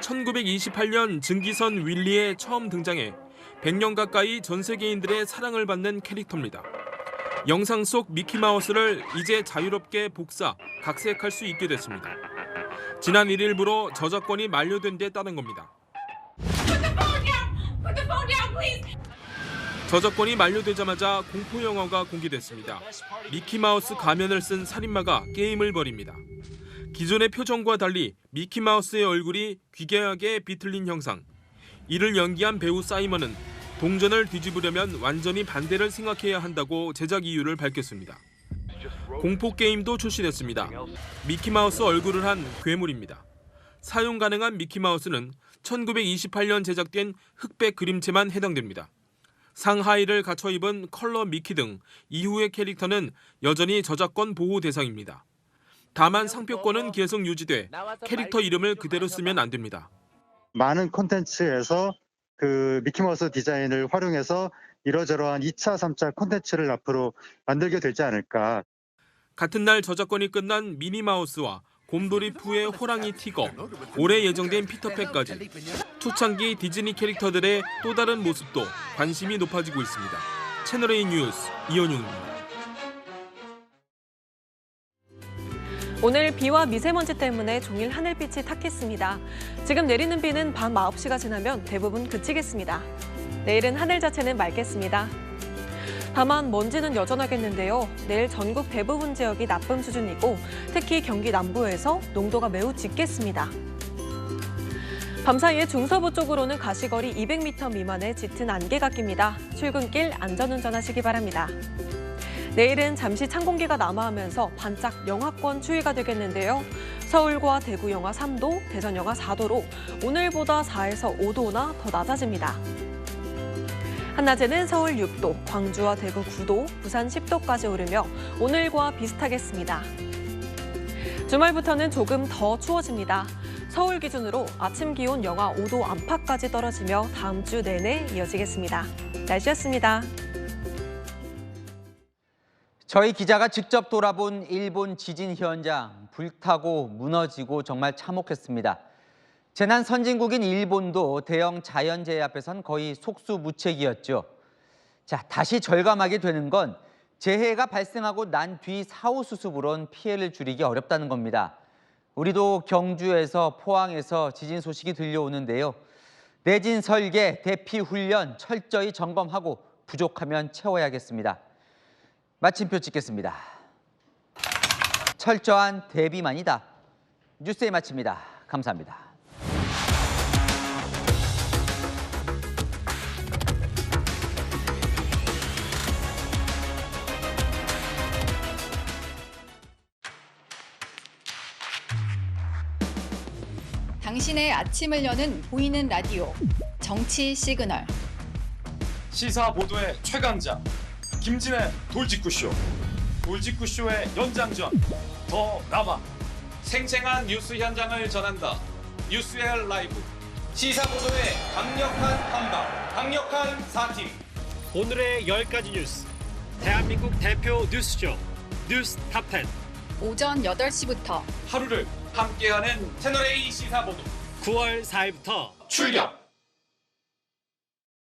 Speaker 4: 1928년 증기선 윌리에 처음 등장해 100년 가까이 전 세계인들의 사랑을 받는 캐릭터입니다. 영상 속 미키마우스를 이제 자유롭게 복사, 각색할 수 있게 됐습니다. 지난 1일부로 저작권이 만료된 데 따른 겁니다. 저작권이 만료되자마자 공포영화가 공개됐습니다. 미키마우스 가면을 쓴 살인마가 게임을 벌입니다. 기존의 표정과 달리 미키마우스의 얼굴이 귀괴하게 비틀린 형상. 이를 연기한 배우 사이먼은 동전을 뒤집으려면 완전히 반대를 생각해야 한다고 제작 이유를 밝혔습니다. 공포 게임도 출시됐습니다. 미키마우스 얼굴을 한 괴물입니다. 사용 가능한 미키마우스는 1928년 제작된 흑백 그림체만 해당됩니다. 상하이를 갖춰 입은 컬러 미키 등 이후의 캐릭터는 여전히 저작권 보호 대상입니다. 다만 상표권은 계속 유지돼 캐릭터 이름을 그대로 쓰면 안 됩니다.
Speaker 16: 많은 콘텐츠에서 그 미키마우스 디자인을 활용해서 이러저러한 2차, 3차 콘텐츠를 앞으로 만들게 되지 않을까.
Speaker 4: 같은 날 저작권이 끝난 미니마우스와 곰돌이 푸의 호랑이 티거, 올해 예정된 피터팬까지 초창기 디즈니 캐릭터들의 또 다른 모습도 관심이 높아지고 있습니다. 채널A 뉴스 이현용입니다.
Speaker 17: 오늘 비와 미세먼지 때문에 종일 하늘빛이 탁했습니다. 지금 내리는 비는 밤 9시가 지나면 대부분 그치겠습니다. 내일은 하늘 자체는 맑겠습니다. 다만 먼지는 여전하겠는데요. 내일 전국 대부분 지역이 나쁨 수준이고 특히 경기 남부에서 농도가 매우 짙겠습니다. 밤사이에 중서부 쪽으로는 가시거리 200m 미만의 짙은 안개가 낍니다. 출근길 안전운전하시기 바랍니다. 내일은 잠시 찬 공기가 남하하면서 반짝 영하권 추위가 되겠는데요. 서울과 대구 영하 3도, 대전 영하 4도로 오늘보다 4에서 5도나 더 낮아집니다. 한낮에는 서울 6도, 광주와 대구 9도, 부산 10도까지 오르며 오늘과 비슷하겠습니다. 주말부터는 조금 더 추워집니다. 서울 기준으로 아침 기온 영하 5도 안팎까지 떨어지며 다음 주 내내 이어지겠습니다. 날씨였습니다.
Speaker 1: 저희 기자가 직접 돌아본 일본 지진 현장, 불타고 무너지고 정말 참혹했습니다. 재난 선진국인 일본도 대형 자연재해 앞에선 거의 속수무책이었죠. 자, 다시 절감하게 되는 건 재해가 발생하고 난 뒤 사후 수습으론 피해를 줄이기 어렵다는 겁니다. 우리도 경주에서 포항에서 지진 소식이 들려오는데요. 내진 설계, 대피 훈련 철저히 점검하고 부족하면 채워야겠습니다. 마침표 찍겠습니다. 철저한 대비만이다. 뉴스에 마칩니다. 감사합니다.
Speaker 6: 당신의 아침을 여는 보이는 라디오 정치 시그널.
Speaker 18: 시사 보도의 최강자 김진애 돌직구쇼. 돌직구쇼의 연장전 더 남아. 생생한 뉴스 현장을 전한다. 뉴스엘 라이브. 시사 보도의 강력한 한방, 강력한 4팀.
Speaker 20: 오늘의 10가지 뉴스. 대한민국 대표 뉴스쇼 뉴스 탑10.
Speaker 6: 오전 8시부터
Speaker 18: 하루를 함께하는 채널A 시사 보도.
Speaker 20: 9월 4일부터
Speaker 18: 출격.